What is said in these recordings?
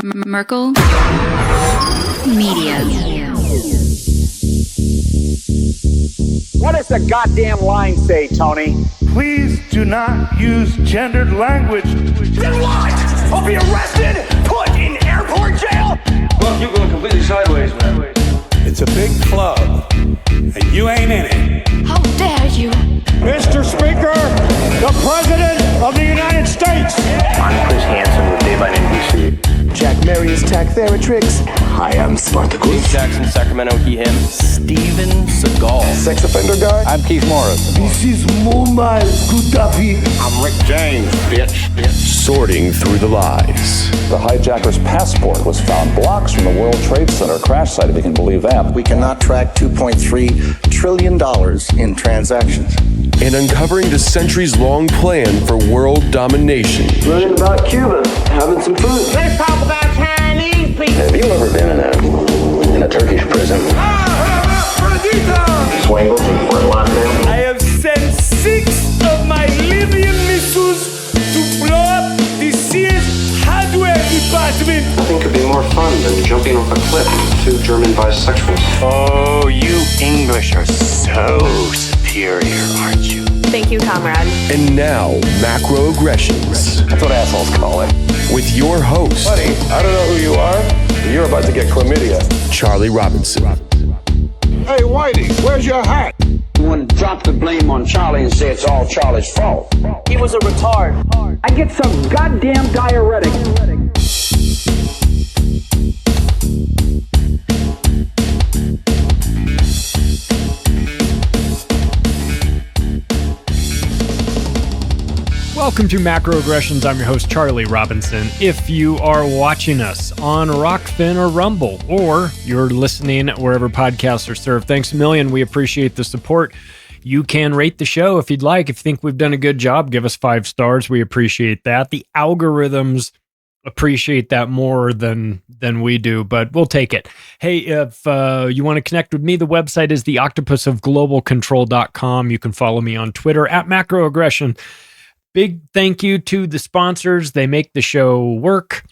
Merkel Media. What does the goddamn line say, Tony? Please do not use gendered language. Then what? I'll be arrested, put in airport jail? Look, you're going completely sideways, man. It's a big club, and you ain't in it. How dare you? Mr. Speaker, the President of the United States. I'm Chris Hansen with Daylight NBC. Jack Marius Tack-Theratrix. Hi, I'm Spartacus. Jackson, Sacramento, he, him. Steven Seagal. Sex offender guy. I'm Keith Morris. This is Muammar Gaddafi. I'm Rick James, bitch. Sorting through the lies. The hijacker's passport was found blocks from the World Trade Center crash site, if you can believe that. We cannot track $2.3 trillion in transactions. And uncovering the centuries-long plan for world domination. Learning about Cuba, having some food. Let's talk about Chinese people. Have you ever been in a Turkish prison? Swangles and Fort Lauderdale? I have sent 6 of my Libyan missiles to blow up the Sears hardware department. Nothing could be more fun than jumping off a cliff with 2 German bisexuals. Oh, you English are so superior, aren't you? Thank you, comrade. And now, macroaggressions. That's what assholes call it. With your host, Buddy, I don't know who you are, but you're about to get chlamydia. Charlie Robinson. Hey, Whitey, where's your hat? You want to drop the blame on Charlie and say it's all Charlie's fault. He was a retard. I get some goddamn diuretic. Welcome to Macroaggressions. I'm your host, Charlie Robinson. If you are watching us on Rockfin or Rumble, or you're listening wherever podcasts are served, thanks a million. We appreciate the support. You can rate the show if you'd like. If you think we've done a good job, give us 5 stars. We appreciate that. The algorithms appreciate that more than we do, but we'll take it. Hey, if you want to connect with me, the website is theoctopusofglobalcontrol.com. You can follow me on Twitter at macroaggression. Big thank you to the sponsors. They make the show work.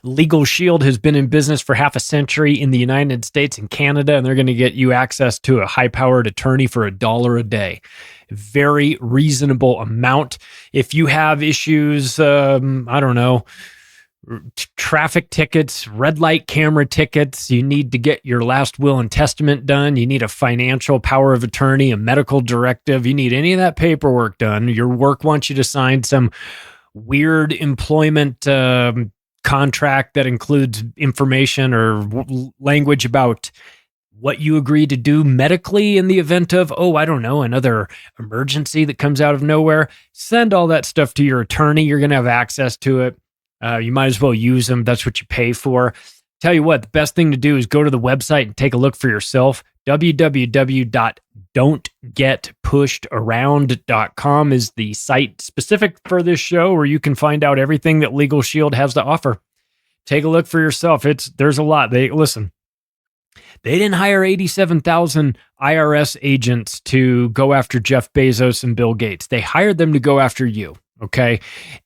Legal Shield has been in business for half a century in the United States and Canada, and they're going to get you access to a high-powered attorney for $1 a day. Very reasonable amount. If you have issues, traffic tickets, red light camera tickets, you need to get your last will and testament done, you need a financial power of attorney, a medical directive, you need any of that paperwork done, your work wants you to sign some weird employment contract that includes information or language about what you agree to do medically in the event of, another emergency that comes out of nowhere, send all that stuff to your attorney. You're going to have access to it. You might as well use them. That's what you pay for. Tell you what, the best thing to do is go to the website and take a look for yourself. www.don'tgetpushedaround.com is the site specific for this show, where you can find out everything that Legal Shield has to offer. Take a look for yourself. There's a lot. They didn't hire 87,000 IRS agents to go after Jeff Bezos and Bill Gates. They hired them to go after you. Okay.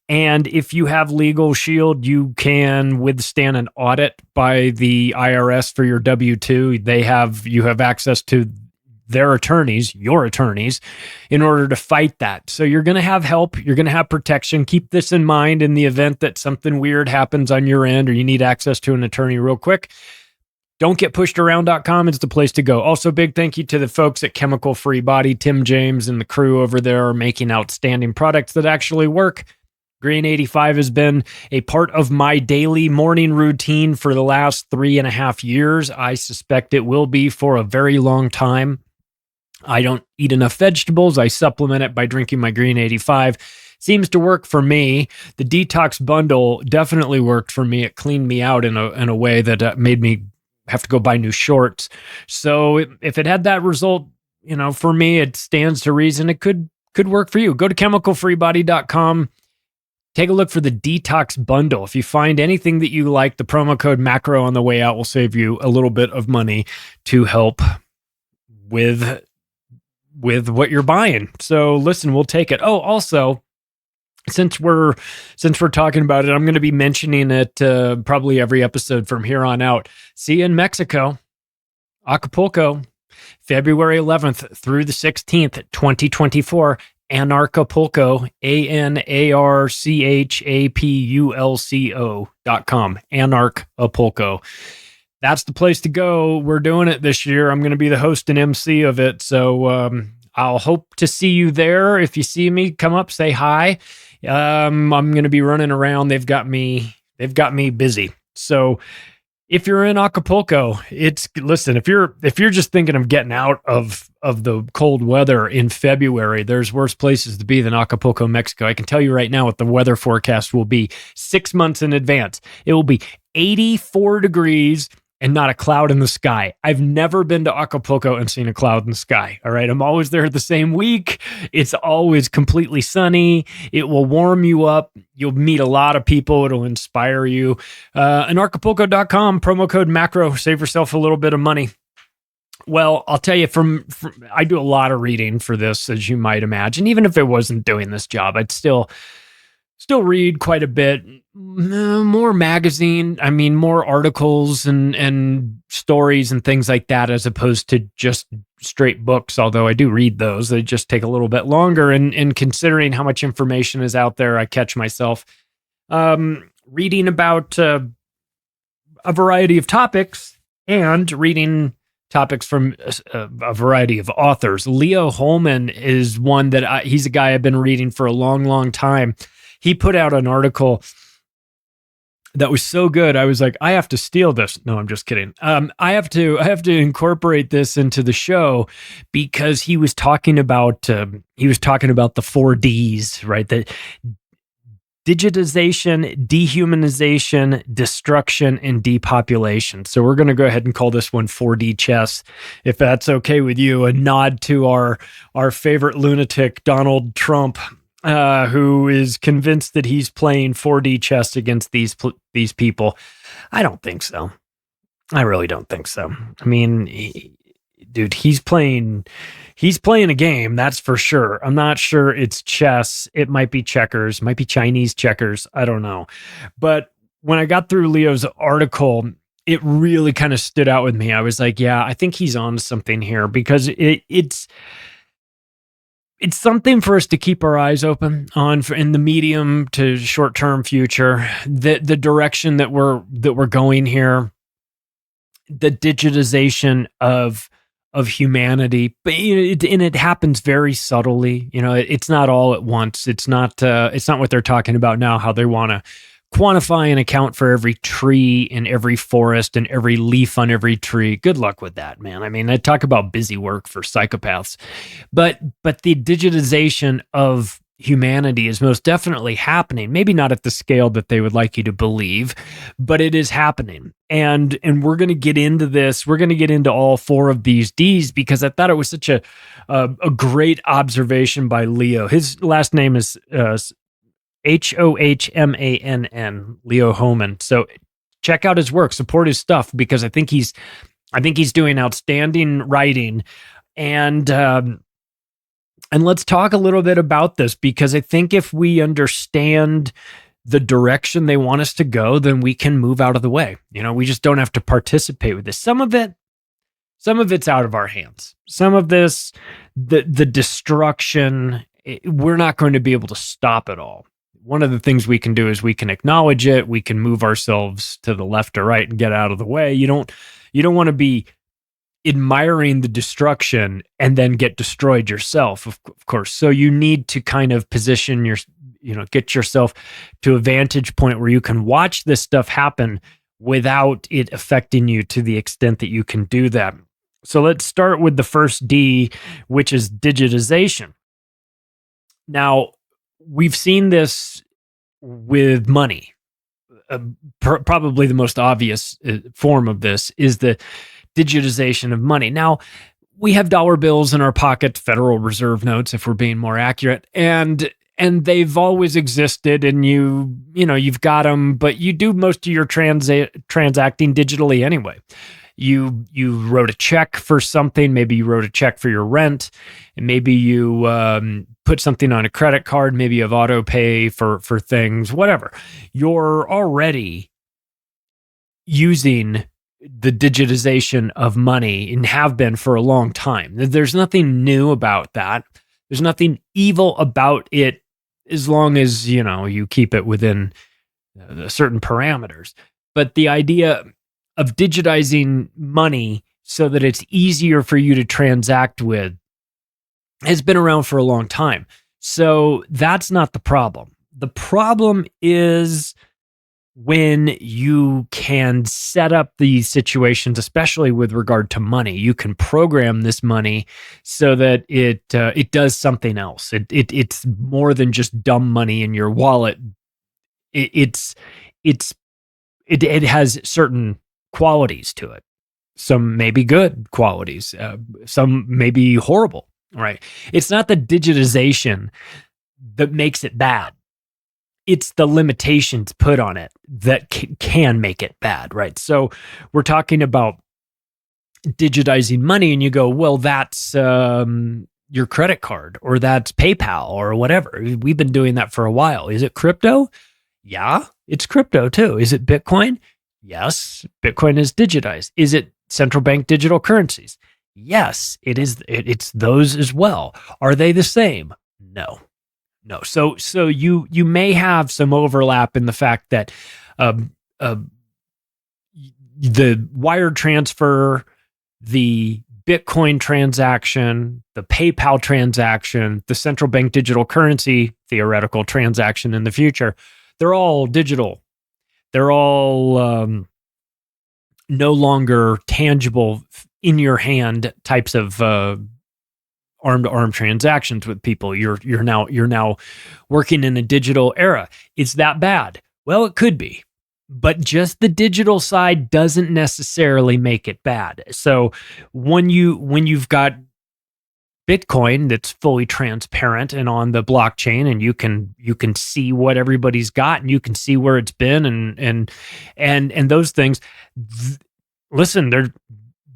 And if you have Legal Shield, you can withstand an audit by the IRS for your W-2. You have access to their attorneys, your attorneys, in order to fight that. So you're going to have help. You're going to have protection. Keep this in mind in the event that something weird happens on your end or you need access to an attorney real quick. Don'tGetPushedAround.com is the place to go. Also, big thank you to the folks at Chemical Free Body. Tim James and the crew over there are making outstanding products that actually work. Green 85 has been a part of my daily morning routine for the last 3.5 years. I suspect it will be for a very long time. I don't eat enough vegetables. I supplement it by drinking my Green 85. Seems to work for me. The detox bundle definitely worked for me. It cleaned me out in a way that made me have to go buy new shorts. So if it had that result, for me, it stands to reason it could work for you. Go to chemicalfreebody.com. Take a look for the detox bundle. If you find anything that you like, the promo code MACRO on the way out will save you a little bit of money to help with what you're buying. So listen, we'll take it. Oh, also, since we're talking about it, I'm going to be mentioning it probably every episode from here on out. See you in Mexico, Acapulco, February 11th through the 16th, 2024. Anarchapulco, ANARCHAPULCO.com. Anarchapulco. That's the place to go. We're doing it this year. I'm going to be the host and MC of it. So I'll hope to see you there. If you see me, come up, say hi. I'm going to be running around. They've got me busy. So if you're in Acapulco, listen, if you're just thinking of getting out of the cold weather in February, there's worse places to be than Acapulco, Mexico. I can tell you right now what the weather forecast will be 6 months in advance. It will be 84 degrees and not a cloud in the sky. I've never been to Acapulco and seen a cloud in the sky. All right. I'm always there the same week. It's always completely sunny. It will warm you up. You'll meet a lot of people. It'll inspire you. Anarchapulco.com, promo code macro, save yourself a little bit of money. Well, I'll tell you I do a lot of reading for this, as you might imagine. Even if I wasn't doing this job, I'd still read quite a bit, more magazine. I mean, more articles and stories and things like that, as opposed to just straight books. Although I do read those, they just take a little bit longer. And considering how much information is out there, I catch myself reading about a variety of topics and reading topics from a variety of authors. Leo Holman is one that he's a guy I've been reading for a long, long time. He put out an article that was so good. I was like, I have to steal this. No, I'm just kidding. I have to incorporate this into the show, because he was talking about the 4 Ds, right? The digitization, dehumanization, destruction, and depopulation. So we're going to go ahead and call this one 4D chess, if that's okay with you. A nod to our favorite lunatic, Donald Trump, who is convinced that he's playing 4D chess against these people. I don't think so. I really don't think so. I mean, dude, he's playing a game, that's for sure. I'm not sure it's chess. It might be checkers, might be Chinese checkers. I don't know. But when I got through Leo's article, it really kind of stood out with me. I was like, yeah, I think he's on something here, because it's something for us to keep our eyes open on in the medium to short-term future. The direction that we're going here, the digitization of humanity, but and it happens very subtly. It's not all at once. It's not what they're talking about now, how they want to quantify and account for every tree in every forest and every leaf on every tree. Good luck with that, man. I mean, I talk about busy work for psychopaths, but the digitization of humanity is most definitely happening. Maybe not at the scale that they would like you to believe, but it is happening. And we're going to get into this. We're going to get into all 4 of these Ds, because I thought it was such a great observation by Leo. His last name is Hohmann, Leo Holman. So check out his work, support his stuff, because I think he's doing outstanding writing. And let's talk a little bit about this, because I think if we understand the direction they want us to go, then we can move out of the way. We just don't have to participate with this. Some of it's out of our hands. Some of this, the destruction, we're not going to be able to stop it all. One of the things we can do is we can acknowledge it. We can move ourselves to the left or right and get out of the way. You don't want to be admiring the destruction and then get destroyed yourself, of course. So you need to kind of position get yourself to a vantage point where you can watch this stuff happen without it affecting you to the extent that you can do that. So let's start with the first D, which is digitization. Now, we've seen this with money. Probably the most obvious form of this is the digitization of money. Now, we have dollar bills in our pocket, Federal Reserve notes, if we're being more accurate, and they've always existed, and you've got them, but you do most of your transacting digitally anyway. you wrote a check for something. Maybe you wrote a check for your rent, and maybe you put something on a credit card. Maybe you have auto pay for things, whatever. You're already using the digitization of money and have been for a long time. There's nothing new about that. There's nothing evil about it as long as, you keep it within certain parameters. But the idea of digitizing money so that it's easier for you to transact with has been around for a long time. So that's not the problem. The problem is when you can set up these situations, especially with regard to money. You can program this money so that it does something else. It's more than just dumb money in your wallet. It has certain qualities to it. Some may be good qualities. Some may be horrible, right? It's not the digitization that makes it bad. It's the limitations put on it that can make it bad, right? So we're talking about digitizing money, and you go, well, that's your credit card, or that's PayPal, or whatever. We've been doing that for a while. Is it crypto? Yeah, it's crypto too. Is it Bitcoin? Yes, Bitcoin is digitized. Is it central bank digital currencies? Yes, it is. It's those as well. Are they the same? No. So you may have some overlap in the fact that the wire transfer, the Bitcoin transaction, the PayPal transaction, the central bank digital currency theoretical transaction in the future, they're all digital. They're all no longer tangible in your hand types of arm-to-arm transactions with people. You're now working in a digital era. Is that bad? Well, it could be, but just the digital side doesn't necessarily make it bad. So when you've got Bitcoin that's fully transparent and on the blockchain, and you can see what everybody's got, and you can see where it's been, and those things. Listen,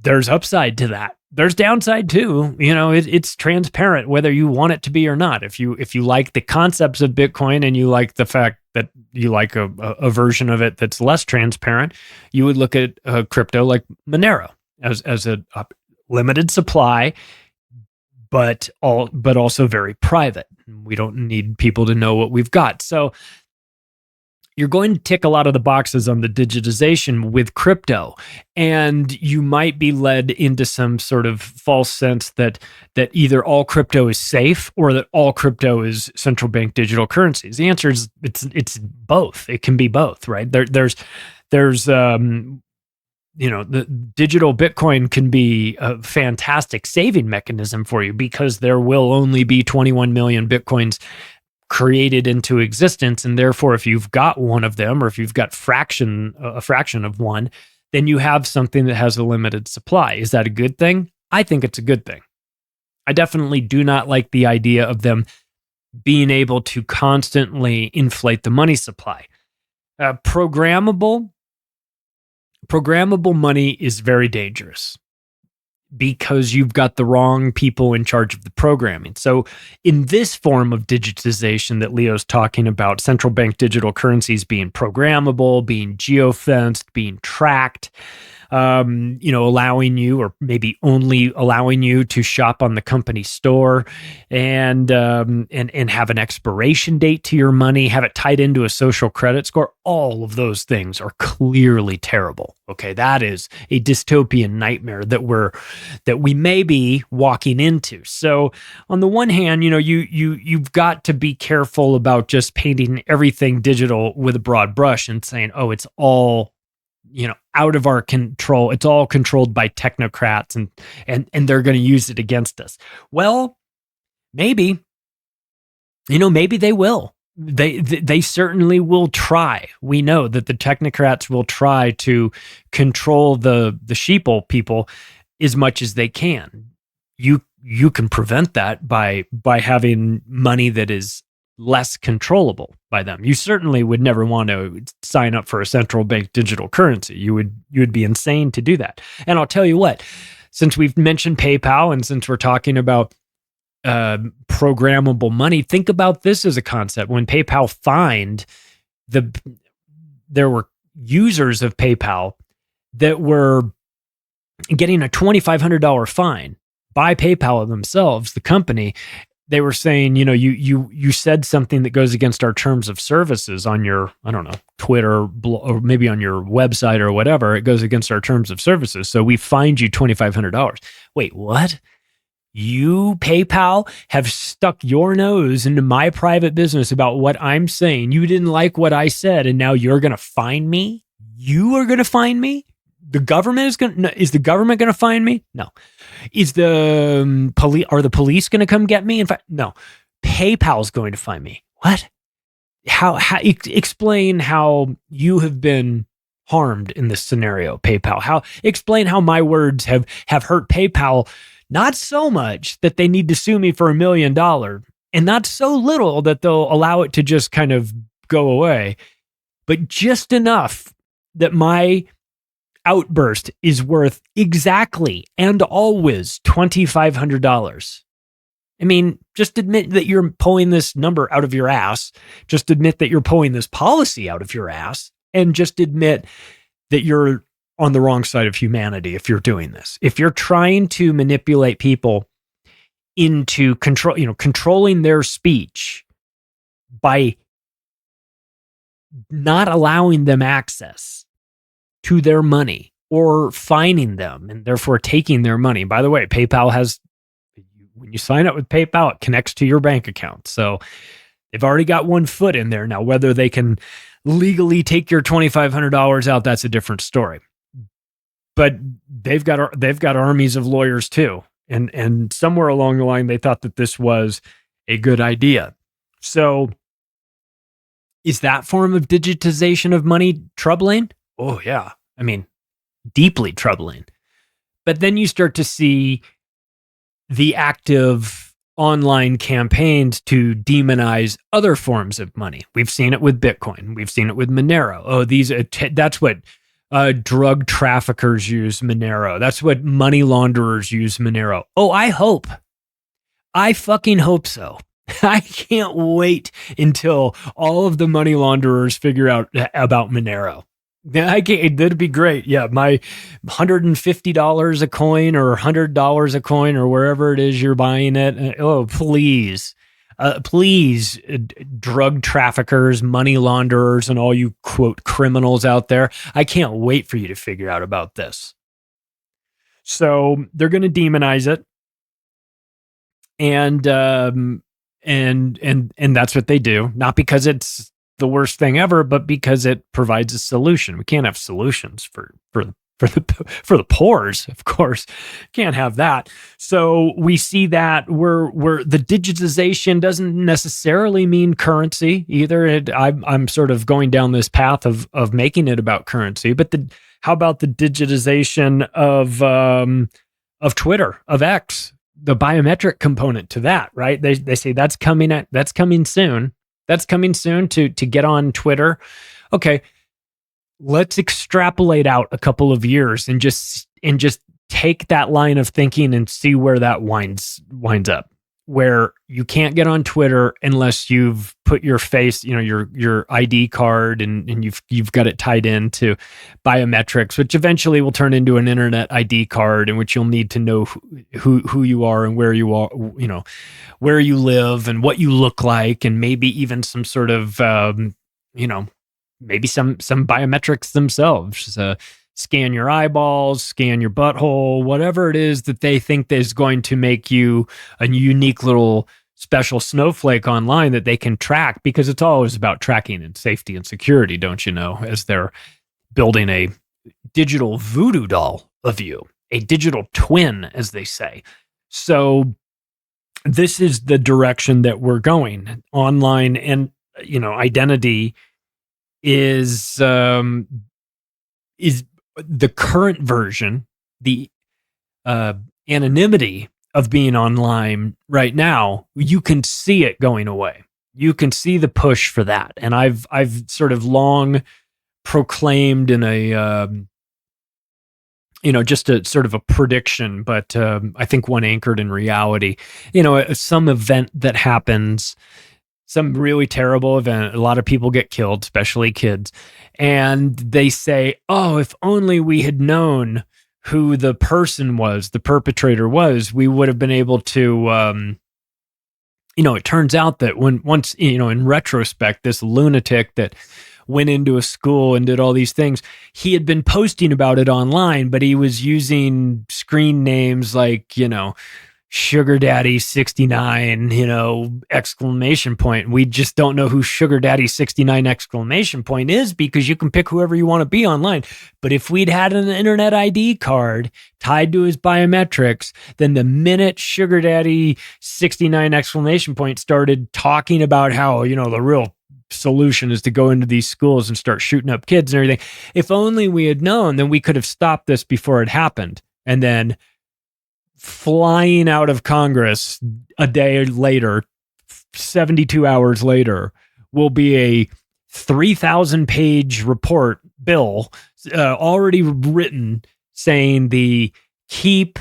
there's upside to that. There's downside too. It's transparent whether you want it to be or not. If you like the concepts of Bitcoin and you like the fact that you like a version of it that's less transparent, you would look at crypto like Monero as a limited supply, but also very private. We don't need people to know what we've got. So you're going to tick a lot of the boxes on the digitization with crypto, and you might be led into some sort of false sense that either all crypto is safe or that all crypto is central bank digital currencies. The answer is it's both. It can be both, right? There's the digital Bitcoin can be a fantastic saving mechanism for you, because there will only be 21 million Bitcoins created into existence, and therefore if you've got one of them, or if you've got a fraction of one, then you have something that has a limited supply. Is that a good thing? I think it's a good thing. I definitely do not like the idea of them being able to constantly inflate the money supply. Programmable money is very dangerous, because you've got the wrong people in charge of the programming. So in this form of digitization that Leo's talking about, central bank digital currencies being programmable, being geofenced, being tracked, allowing you, or maybe only allowing you, to shop on the company store and have an expiration date to your money, have it tied into a social credit score. All of those things are clearly terrible. Okay, that is a dystopian nightmare that we may be walking into. So on the one hand, you've got to be careful about just painting everything digital with a broad brush and saying, oh, it's all out of our control. It's all controlled by technocrats, and they're going to use it against us. Well, maybe they will. They certainly will try. We know that the technocrats will try to control the sheeple people as much as they can. You can prevent that by having money that is less controllable by them. You certainly would never want to sign up for a central bank digital currency. You would be insane to do that. And I'll tell you what, since we've mentioned PayPal and since we're talking about programmable money, think about this as a concept. When PayPal fined there were users of PayPal that were getting a $2,500 fine by PayPal themselves, the company. They were saying, you said something that goes against our terms of services on your, I don't know, Twitter or maybe on your website or whatever. It goes against our terms of services. So we fined you $2,500. Wait, what? You, PayPal, have stuck your nose into my private business about what I'm saying. You didn't like what I said, and now you're going to fine me? You are going to fine me? The government is the government going to fine me? No. Is the police, are the police going to come get me? In fact, no. PayPal's going to fine me. What? How explain how you have been harmed in this scenario, PayPal. Explain how my words have hurt PayPal, not so much that they need to sue me for $1 million, and not so little that they'll allow it to just kind of go away, but just enough that my outburst is worth exactly and always $2,500. I mean, just admit that you're pulling this number out of your ass. Just admit that you're pulling this policy out of your ass, and just admit that you're on the wrong side of humanity if you're doing this. If you're trying to manipulate people into controlling their speech by not allowing them access to their money or fining them and therefore taking their money. By the way, PayPal has, when you sign up with PayPal, it connects to your bank account. So they've already got one foot in there. Now, whether they can legally take your $2,500 out, that's a different story. But they've got armies of lawyers too. And somewhere along the line, they thought that this was a good idea. So is that form of digitization of money troubling? Oh, yeah. I mean, deeply troubling. But then you start to see the active online campaigns to demonize other forms of money. We've seen it with Bitcoin. We've seen it with Monero. Oh, that's what drug traffickers use Monero. That's what money launderers use Monero. Oh, I fucking hope so. I can't wait until all of the money launderers figure out about Monero. That'd be great. Yeah, my $150 a coin or $100 a coin or wherever it is you're buying it. Oh, please, drug traffickers, money launderers, and all you quote criminals out there. I can't wait for you to figure out about this. So they're going to demonize it, and that's what they do. Not because it's the worst thing ever, but because it provides a solution. We can't have solutions for the poors, of course. Can't have that. So we see that where the digitization doesn't necessarily mean currency either. I'm sort of going down this path of making it about currency. But how about the digitization of Twitter, of X, the biometric component to that, right? They say that's coming soon. That's coming soon to get on Twitter. Okay, let's extrapolate out a couple of years and just take that line of thinking and see where that winds up. Where you can't get on Twitter unless you've put your face, your ID card, and you've got it tied into biometrics, which eventually will turn into an internet ID card, in which you'll need to know who you are and where you are, where you live and what you look like, and maybe even some sort of, maybe some biometrics themselves. Scan your eyeballs, scan your butthole, whatever it is that they think is going to make you a unique little special snowflake online that they can track, because it's always about tracking and safety and security, don't you know, as they're building a digital voodoo doll of you, a digital twin, as they say. So this is the direction that we're going. Online and, identity is the current version, the anonymity of being online right now. You can see it going away. you can see the push for that. And I've sort of long proclaimed in a, just a sort of a prediction, but I think one anchored in reality, some event that happens, some really terrible event, a lot of people get killed, especially kids, and they say, oh, if only we had known who the person was, the perpetrator was, we would have been able to, it turns out that once, in retrospect, this lunatic that went into a school and did all these things, he had been posting about it online, but he was using screen names like, Sugar Daddy 69, exclamation point. We just don't know who Sugar Daddy 69 exclamation point is, because you can pick whoever you want to be online. But if we'd had an internet ID card tied to his biometrics, then the minute Sugar Daddy 69 exclamation point started talking about how, the real solution is to go into these schools and start shooting up kids and everything, if only we had known, then we could have stopped this before it happened. And then flying out of Congress a day later, 72 hours later, will be a 3,000-page report bill already written saying the Keep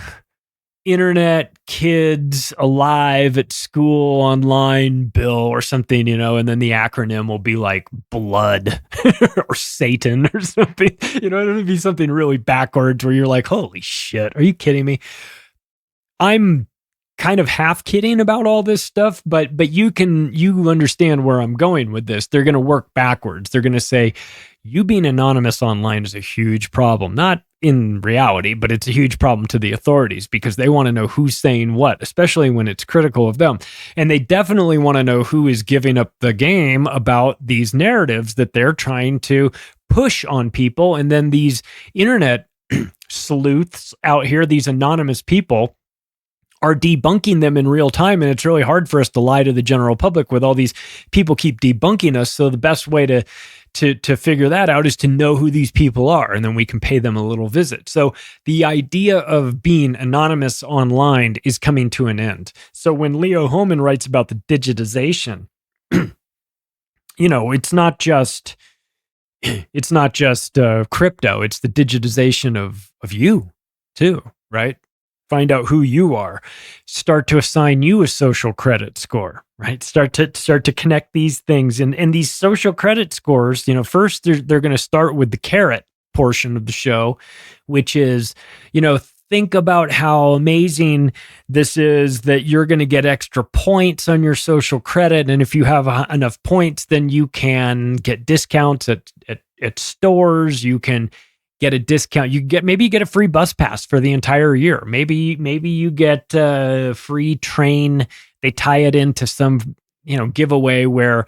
Internet Kids Alive at School Online bill or something, and then the acronym will be like blood or Satan or something. It'll be something really backwards where you're like, holy shit, are you kidding me? I'm kind of half kidding about all this stuff, but you understand where I'm going with this. They're going to work backwards. They're going to say, you being anonymous online is a huge problem. Not in reality, but it's a huge problem to the authorities, because they want to know who's saying what, especially when it's critical of them. And they definitely want to know who is giving up the game about these narratives that they're trying to push on people. And then these internet sleuths out here, these anonymous people, are debunking them in real time. And it's really hard for us to lie to the general public with all these people keep debunking us. So the best way to figure that out is to know who these people are, and then we can pay them a little visit. So the idea of being anonymous online is coming to an end. So when Leo Hohmann writes about the digitization, it's not just crypto, it's the digitization of you too, right? Find out who you are, start to assign you a social credit score, right? Start to connect these things. And these social credit scores, first they're going to start with the carrot portion of the show, which is, think about how amazing this is that you're going to get extra points on your social credit. And if you have enough points, then you can get discounts at stores. You can get a discount. Maybe you get a free bus pass for the entire year. Maybe you get a free train. They tie it into some, giveaway where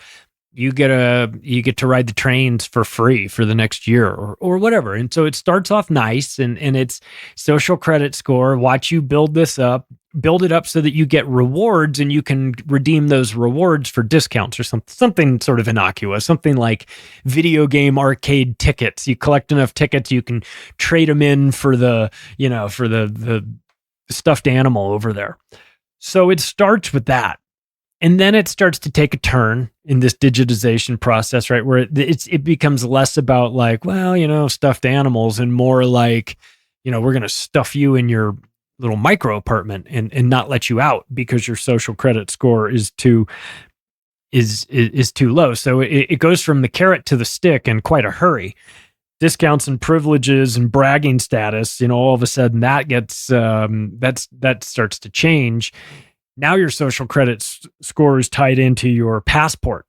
you get to ride the trains for free for the next year or whatever. And so it starts off nice and it's social credit score. Watch you build it up so that you get rewards and you can redeem those rewards for discounts or something sort of innocuous, something like video game arcade tickets. You collect enough tickets, you can trade them in for the stuffed animal over there. So it starts with that. And then it starts to take a turn in this digitization process, right? Where it becomes less about like, stuffed animals and more like, we're going to stuff you in your little micro apartment and not let you out because your social credit score is too low. So it goes from the carrot to the stick in quite a hurry. Discounts and privileges and bragging status, all of a sudden that gets that starts to change. Now your social credit score is tied into your passport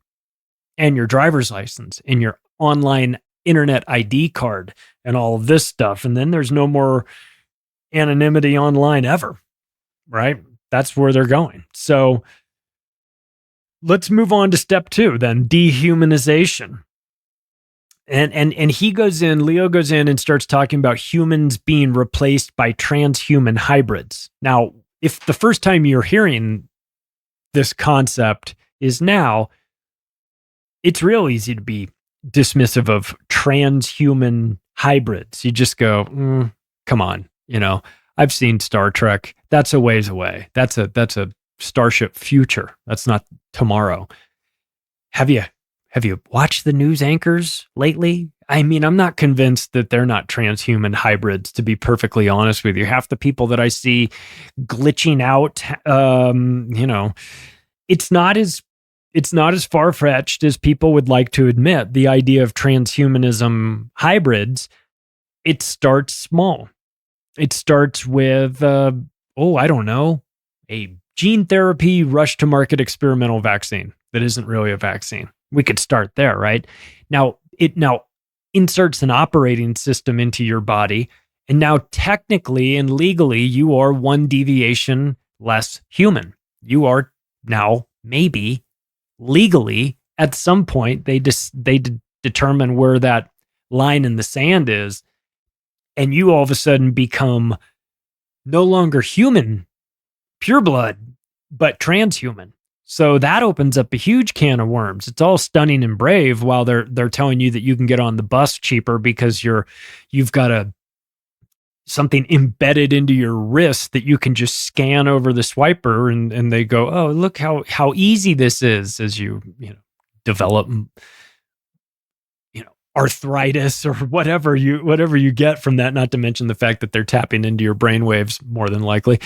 and your driver's license and your online internet ID card and all of this stuff. And then there's no more anonymity online ever, right? That's where they're going. So let's move on to step 2, then dehumanization. And Leo goes in and starts talking about humans being replaced by transhuman hybrids. Now, if the first time you're hearing this concept is now, it's real easy to be dismissive of transhuman hybrids. You just go, come on, I've seen Star Trek. That's a ways away. That's a starship future. That's not tomorrow. have you watched the news anchors lately? I mean, I'm not convinced that they're not transhuman hybrids, to be perfectly honest with you. Half the people that I see glitching out, it's not as far-fetched as people would like to admit. The idea of transhumanism hybrids, it starts small. It starts with, I don't know, a gene therapy rush to market experimental vaccine that isn't really a vaccine. We could start there, right? Now, it inserts an operating system into your body, and now technically and legally, you are one deviation less human. You are now maybe legally at some point they determine where that line in the sand is, and you all of a sudden become no longer human, pure blood, but transhuman. So that opens up a huge can of worms. It's all stunning and brave while they're telling you that you can get on the bus cheaper because you've got something embedded into your wrist that you can just scan over the swiper, and they go, oh, look how easy this is as you develop arthritis or whatever you get from that, not to mention the fact that they're tapping into your brainwaves more than likely.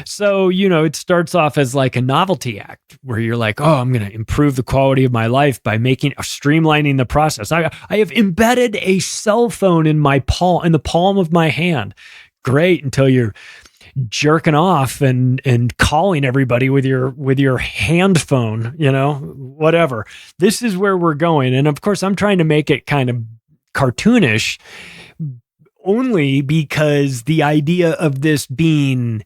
So, it starts off as like a novelty act where you're like, oh, I'm going to improve the quality of my life by streamlining the process. I have embedded a cell phone in the palm of my hand. Great, until you're jerking off and calling everybody with your hand phone, whatever. This is where we're going. And of course, I'm trying to make it kind of cartoonish only because the idea of this being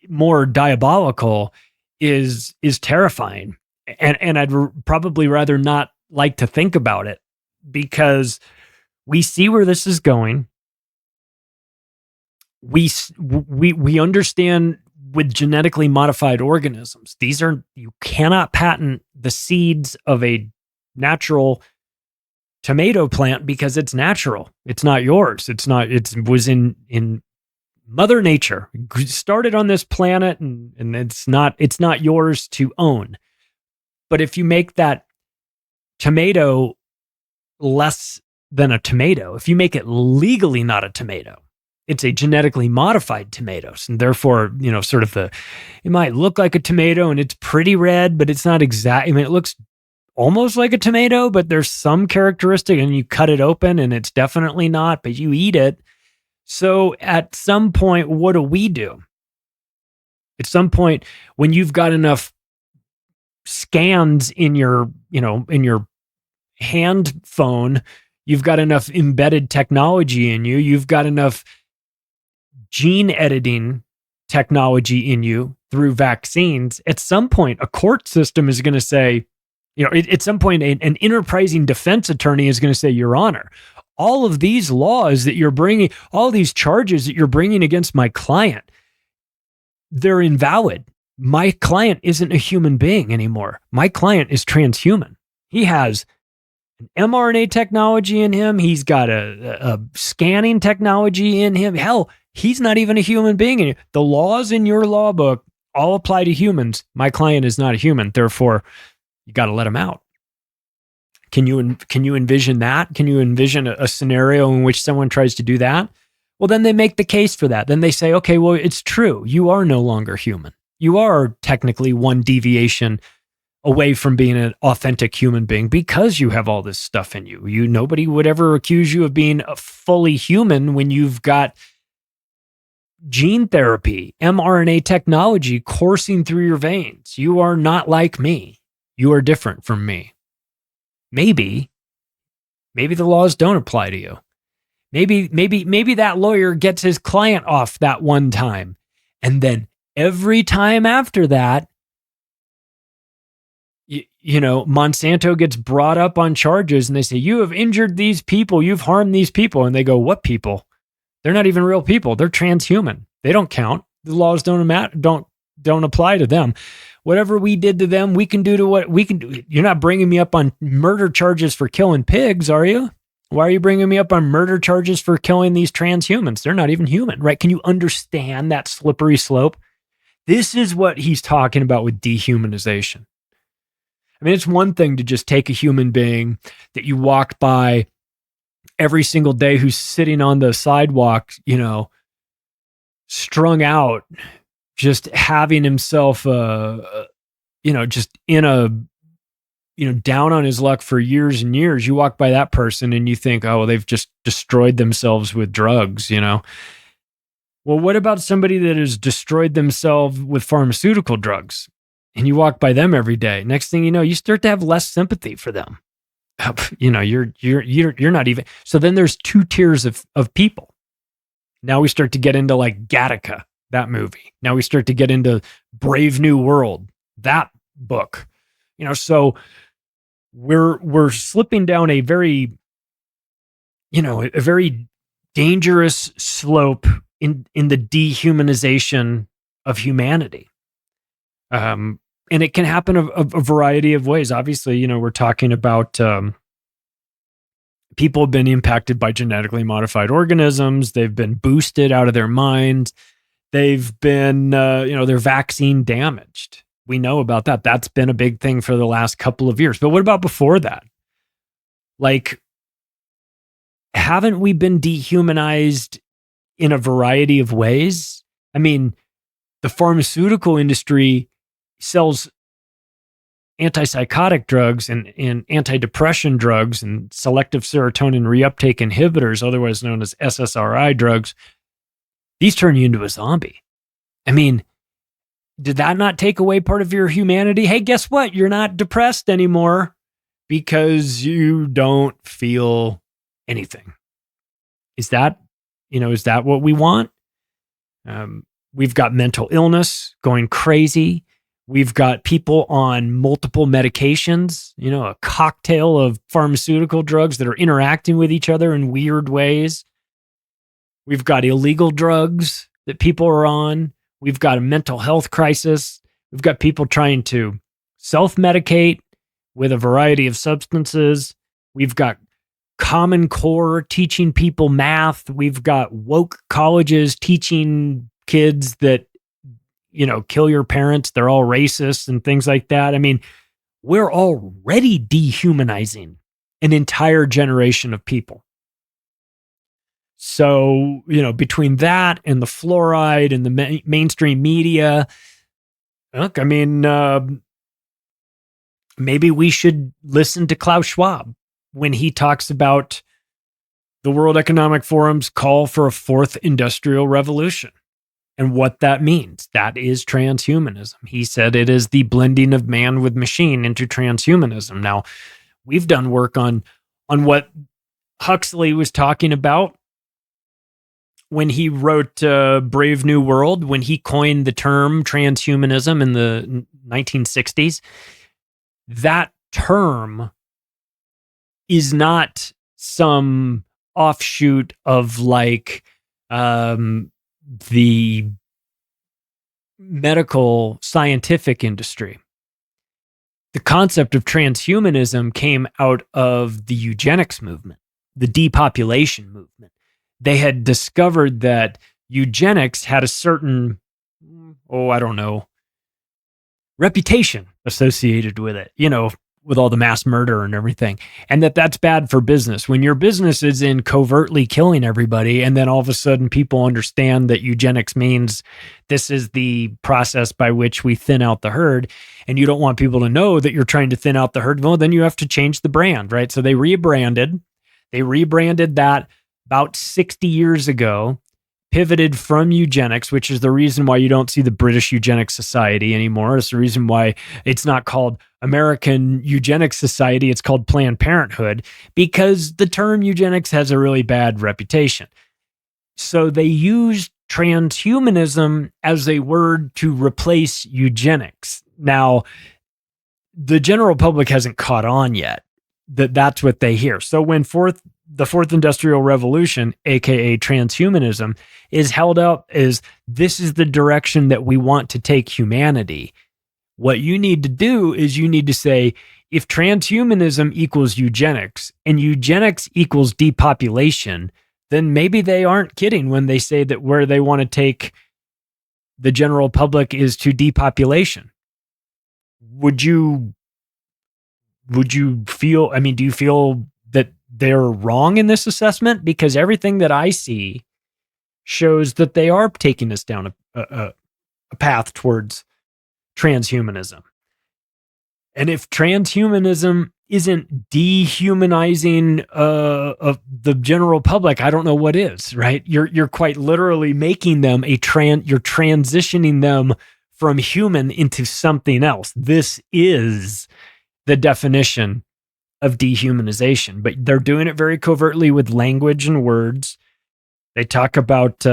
more diabolical is terrifying. And I'd probably rather not like to think about it, because we see where this is going. We understand with genetically modified organisms, you cannot patent the seeds of a natural tomato plant because it's natural. It's not yours. It was in Mother Nature. It started on this planet, and it's not yours to own. But if you make that tomato less than a tomato, if you make it legally not a tomato, it's a genetically modified tomatoes, and therefore, it might look like a tomato and it's pretty red, but it's not exact. I mean, it looks almost like a tomato, but there's some characteristic, and you cut it open and it's definitely not, but you eat it. So at some point, what do? At some point, when you've got enough scans in your hand phone, you've got enough embedded technology in you, you've got enough gene editing technology in you through vaccines. At some point, a court system is going to say, at some point, an enterprising defense attorney is going to say, Your Honor, all of these laws that you're bringing, all these charges that you're bringing against my client, they're invalid. My client isn't a human being anymore. My client is transhuman. He has an mRNA technology in him. He's got a scanning technology in him. Hell, he's not even a human being. The laws in your law book all apply to humans. My client is not a human. Therefore, you got to let him out. Can you envision that? Can you envision a scenario in which someone tries to do that? Well, then they make the case for that. Then they say, okay, well, it's true. You are no longer human. You are technically one deviation away from being an authentic human being because you have all this stuff in you. Nobody would ever accuse you of being fully human when you've got gene therapy, mRNA technology coursing through your veins. You are not like me. You are different from me. Maybe the laws don't apply to you. Maybe that lawyer gets his client off that one time, and then every time after that, Monsanto gets brought up on charges, and they say, you have injured these people, you've harmed these people, and they go, what people? They're not even real people. They're transhuman. They don't count. The laws don't apply to them. Whatever we did to them, we can do to what we can do. You're not bringing me up on murder charges for killing pigs, are you? Why are you bringing me up on murder charges for killing these transhumans? They're not even human, right? Can you understand that slippery slope? This is what he's talking about with dehumanization. I mean, it's one thing to just take a human being that you walk by every single day who's sitting on the sidewalk, you know, strung out, just having himself, you know, just in a, you know, down on his luck for years and years. You walk by that person and you think, oh, well, they've just destroyed themselves with drugs, you know. Well, what about somebody that has destroyed themselves with pharmaceutical drugs? And you walk by them every day. Next thing you know, you start to have less sympathy for them. You know, you're not even. So then there's two tiers of people. Now we start to get into like Gattaca, that movie. Now we start to get into Brave New World, that book. You know, so we're slipping down a very, you know, a very dangerous slope in the dehumanization of humanity. And it can happen a variety of ways. Obviously, you know, we're talking about people have been impacted by genetically modified organisms. They've been boosted out of their minds. They've been, you know, they're vaccine damaged. We know about that. That's been a big thing for the last couple of years. But what about before that? Like, haven't we been dehumanized in a variety of ways? I mean, the pharmaceutical industry sells antipsychotic drugs and antidepressant drugs and selective serotonin reuptake inhibitors, otherwise known as SSRI drugs. These turn you into a zombie. I mean, did that not take away part of your humanity? Hey, guess what? You're not depressed anymore because you don't feel anything. Is that, you know, is that what we want? We've got mental illness going crazy. We've got people on multiple medications, you know, a cocktail of pharmaceutical drugs that are interacting with each other in weird ways. We've got illegal drugs that people are on. We've got a mental health crisis. We've got people trying to self-medicate with a variety of substances. We've got Common Core teaching people math. We've got woke colleges teaching kids that, you know, kill your parents. They're all racist and things like that. I mean, we're already dehumanizing an entire generation of people. So, you know, between that and the fluoride and the mainstream media, look, I mean, maybe we should listen to Klaus Schwab when he talks about the World Economic Forum's call for a fourth industrial revolution. And what that means, that is transhumanism. He said it is the blending of man with machine into transhumanism. Now, we've done work on what Huxley was talking about when he wrote Brave New World, when he coined the term transhumanism in the 1960s. That term is not some offshoot of like the medical scientific industry. The concept of transhumanism came out of the eugenics movement, the depopulation movement. They had discovered that eugenics had a certain, reputation associated with it, you know, with all the mass murder and everything, and that's bad for business. When your business is in covertly killing everybody, and then all of a sudden people understand that eugenics means this is the process by which we thin out the herd, and you don't want people to know that you're trying to thin out the herd, well, then you have to change the brand, right? So they rebranded that about 60 years ago, pivoted from eugenics, which is the reason why you don't see the British Eugenics Society anymore. It's the reason why it's not called American Eugenics Society. It's called Planned Parenthood, because the term eugenics has a really bad reputation. So they used transhumanism as a word to replace eugenics. Now, the general public hasn't caught on yet that that's what they hear. So when the fourth industrial revolution, aka transhumanism, is held up as this is the direction that we want to take humanity, what you need to do is you need to say, if transhumanism equals eugenics and eugenics equals depopulation, then maybe they aren't kidding when they say that where they want to take the general public is to depopulation. Would you do you feel that they're wrong in this assessment? Because everything that I see shows that they are taking us down a path towards transhumanism. And if transhumanism isn't dehumanizing of the general public, I don't know what is, right? You're quite literally making them you're transitioning them from human into something else. This is the definition of dehumanization, but they're doing it very covertly with language and words. They talk about,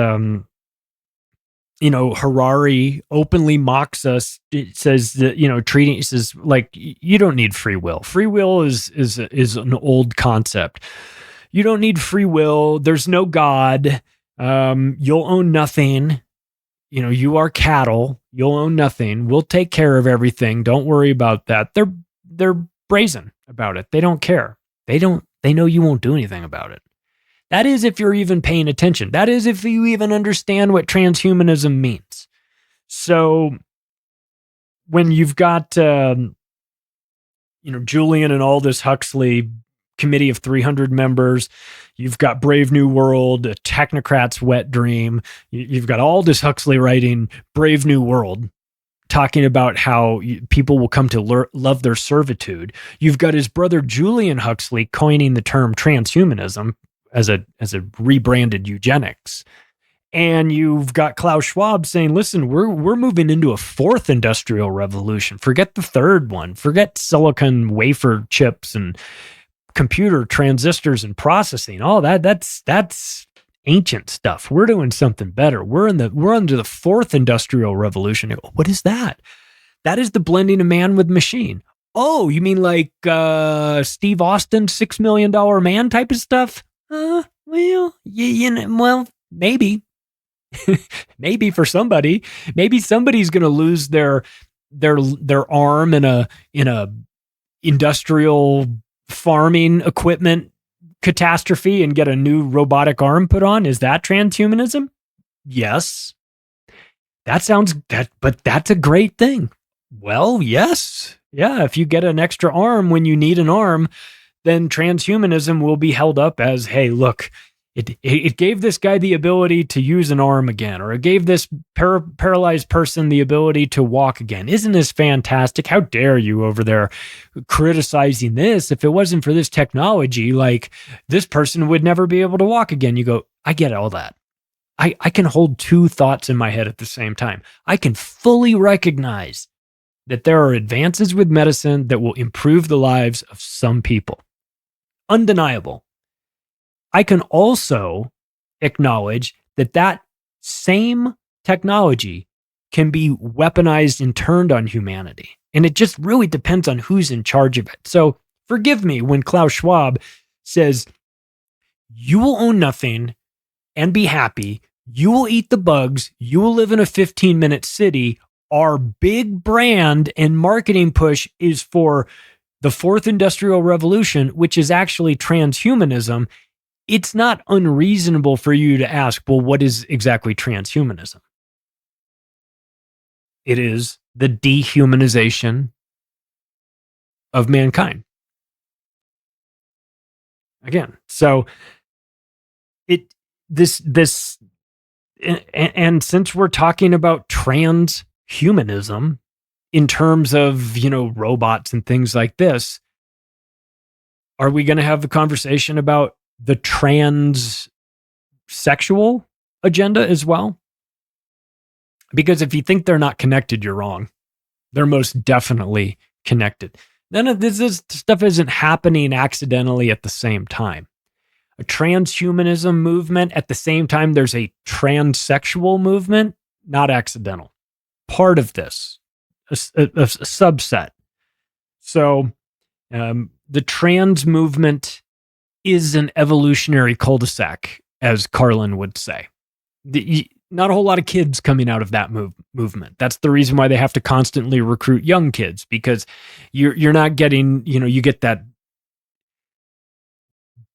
Harari openly mocks us. It says that, it says like, you don't need free will. Free will is an old concept. You don't need free will. There's no God. You'll own nothing. You are cattle. You'll own nothing. We'll take care of everything. Don't worry about that. They're brazen about it. They don't care. They know you won't do anything about it. That is if you're even paying attention. That is if you even understand what transhumanism means. So when you've got, Julian and Aldous Huxley, committee of 300 members, you've got Brave New World, a technocrat's wet dream. You've got Aldous Huxley writing Brave New World, talking about how people will come to love their servitude. You've got his brother Julian Huxley coining the term transhumanism as a rebranded eugenics. And you've got Klaus Schwab saying, listen, we're moving into a fourth industrial revolution. Forget the third one. Forget silicon wafer chips and computer transistors and processing. All that's ancient stuff. We're doing something better. We're under the fourth industrial revolution. What is that? That is the blending of man with machine. Oh, you mean like Steve Austin, $6 Million Man type of stuff? Maybe. Maybe for somebody. Maybe somebody's going to lose their arm in a industrial farming equipment catastrophe and get a new robotic arm put on. Is that transhumanism? Yes. But that's a great thing. Well, yes. Yeah, if you get an extra arm when you need an arm, then transhumanism will be held up as, hey, look, it gave this guy the ability to use an arm again, or it gave this paralyzed person the ability to walk again. Isn't this fantastic? How dare you over there criticizing this? If it wasn't for this technology, like, this person would never be able to walk again. You go, I get all that. I can hold two thoughts in my head at the same time. I can fully recognize that there are advances with medicine that will improve the lives of some people. Undeniable. I can also acknowledge that same technology can be weaponized and turned on humanity. And it just really depends on who's in charge of it. So forgive me when Klaus Schwab says, you will own nothing and be happy. You will eat the bugs. You will live in a 15-minute city. Our big brand and marketing push is for the fourth industrial revolution, which is actually transhumanism. It's not unreasonable for you to ask, well, what is exactly transhumanism? It is the dehumanization of mankind. Again, so and since we're talking about transhumanism in terms of, robots and things like this, are we going to have the conversation about the transsexual agenda as well? Because if you think they're not connected, you're wrong. They're most definitely connected. None of this stuff isn't happening accidentally at the same time. A transhumanism movement, at the same time, there's a transsexual movement, not accidental. Part of this, a subset. So the trans movement is an evolutionary cul-de-sac, as Carlin would say. Not a whole lot of kids coming out of that movement. That's the reason why they have to constantly recruit young kids, because you're not getting, you get that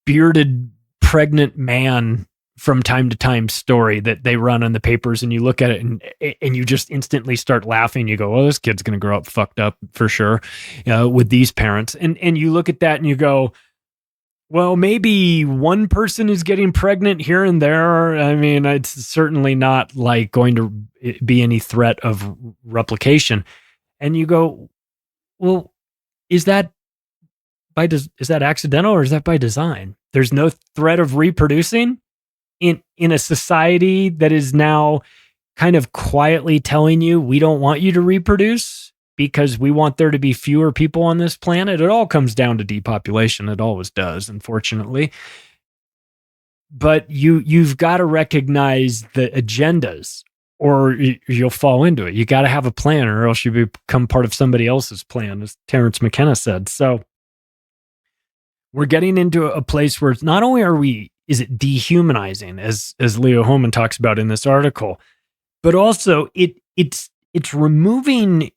bearded pregnant man from time to time story that they run on the papers, and you look at it and you just instantly start laughing. You go, "Oh, this kid's going to grow up fucked up for sure," with these parents. And you look at that and you go, well, maybe one person is getting pregnant here and there. I mean, it's certainly not like going to be any threat of replication. And you go, well, is that accidental or is that by design? There's no threat of reproducing in a society that is now kind of quietly telling you we don't want you to reproduce because we want there to be fewer people on this planet. It all comes down to depopulation. It always does, unfortunately. But you've got to recognize the agendas or you'll fall into it. You got to have a plan or else you become part of somebody else's plan, as Terence McKenna said. So we're getting into a place where not only is it dehumanizing, as Leo Hohmann talks about in this article, but also it's removing,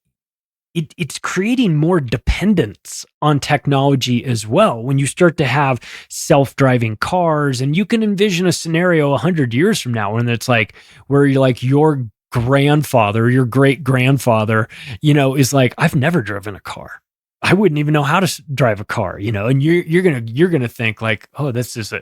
it's creating more dependence on technology as well. When you start to have self-driving cars, and you can envision a scenario 100 years from now when it's like where you're like your grandfather, your great grandfather, is like, I've never driven a car. I wouldn't even know how to drive a car, and you're gonna think like, oh, this is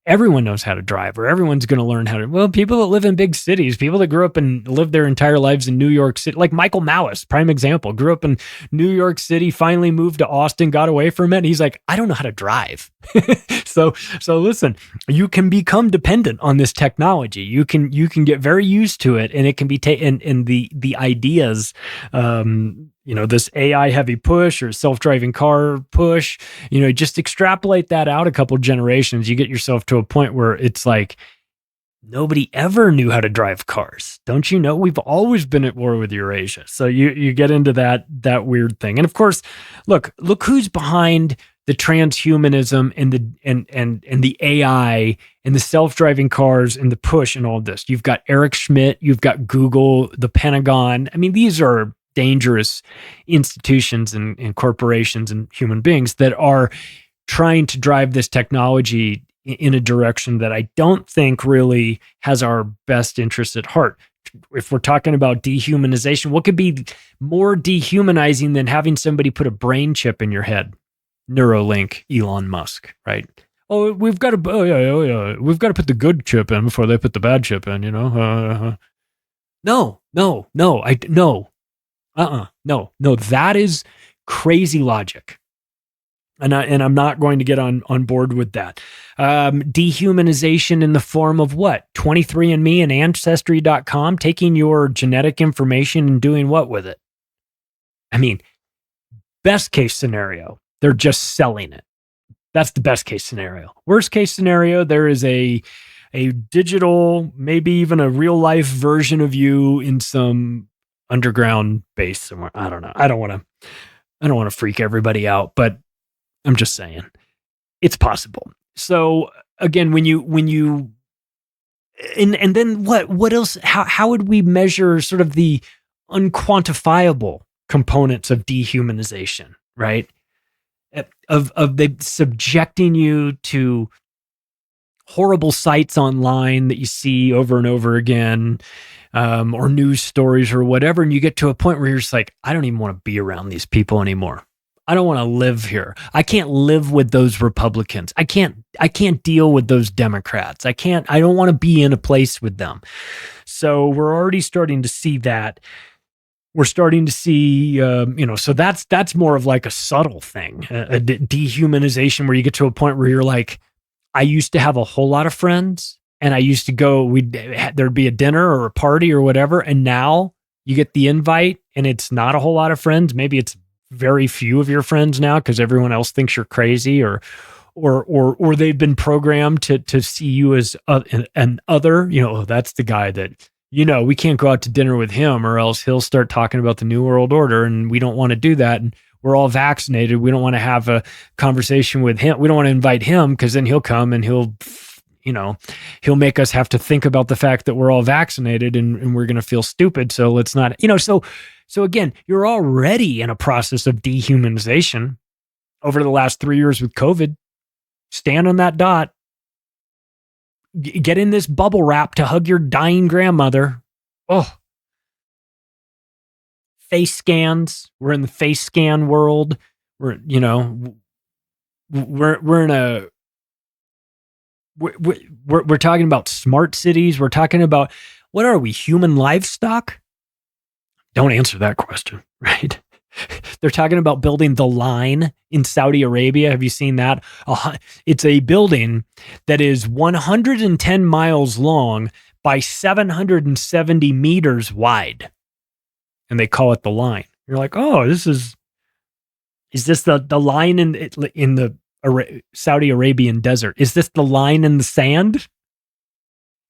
everyone knows how to drive, or everyone's going to learn how to. Well, people that live in big cities, people that grew up and lived their entire lives in New York City, like Michael Malice, prime example, grew up in New York City, finally moved to Austin, got away from it. He's like, I don't know how to drive. So listen, you can become dependent on this technology. You can get very used to it, and it can be taken. And the ideas, this AI heavy push or self-driving car push, just extrapolate that out a couple generations, you get yourself to a point where it's like nobody ever knew how to drive cars. Don't you know? We've always been at war with Eurasia. So you get into that weird thing. And of course, look who's behind the transhumanism and the AI and the self-driving cars and the push and all of this. You've got Eric Schmidt, you've got Google, the Pentagon. I mean, these are dangerous institutions and corporations and human beings that are trying to drive this technology in a direction that I don't think really has our best interests at heart. If we're talking about dehumanization, what could be more dehumanizing than having somebody put a brain chip in your head? Neuralink, Elon Musk, right? Oh, we've got to put the good chip in before they put the bad chip in, No, that is crazy logic. And I'm not going to get on board with that. Dehumanization in the form of what? 23andMe and Ancestry.com taking your genetic information and doing what with it? I mean, best case scenario, they're just selling it. That's the best case scenario. Worst case scenario, there is a digital, maybe even a real life version of you in some underground base somewhere. I don't know. I don't want to freak everybody out, but I'm just saying it's possible. So again, when you and then what else? How would we measure sort of the unquantifiable components of dehumanization, right? Of they subjecting you to horrible sites online that you see over and over again, or news stories or whatever, and you get to a point where you're just like, I don't even want to be around these people anymore. I don't want to live here. I can't live with those Republicans. I can't deal with those Democrats. I don't want to be in a place with them. So we're already starting to see that. We're starting to see, so that's more of like a subtle thing, a dehumanization where you get to a point where you're like, I used to have a whole lot of friends and I used to go, there'd be a dinner or a party or whatever. And now you get the invite and it's not a whole lot of friends. Maybe it's very few of your friends now because everyone else thinks you're crazy or they've been programmed to see you as an other, that's the guy that, we can't go out to dinner with him or else he'll start talking about the New World Order and we don't want to do that. And we're all vaccinated. We don't want to have a conversation with him. We don't want to invite him because then he'll come and he'll make us have to think about the fact that we're all vaccinated and we're going to feel stupid. So let's not, so again, you're already in a process of dehumanization over the last 3 years with COVID. Stand on that dot. get in this bubble wrap to hug your dying grandmother. Oh, face scans. We're in the face scan world. We're in a, we're talking about smart cities. We're talking about, what are we, human livestock? Don't answer that question, right? They're talking about building the Line in Saudi Arabia. Have you seen that? It's a building that is 110 miles long by 770 meters wide. And they call it the Line. You're like, oh, is this the line in the Saudi Arabian desert? Is this the line in the sand?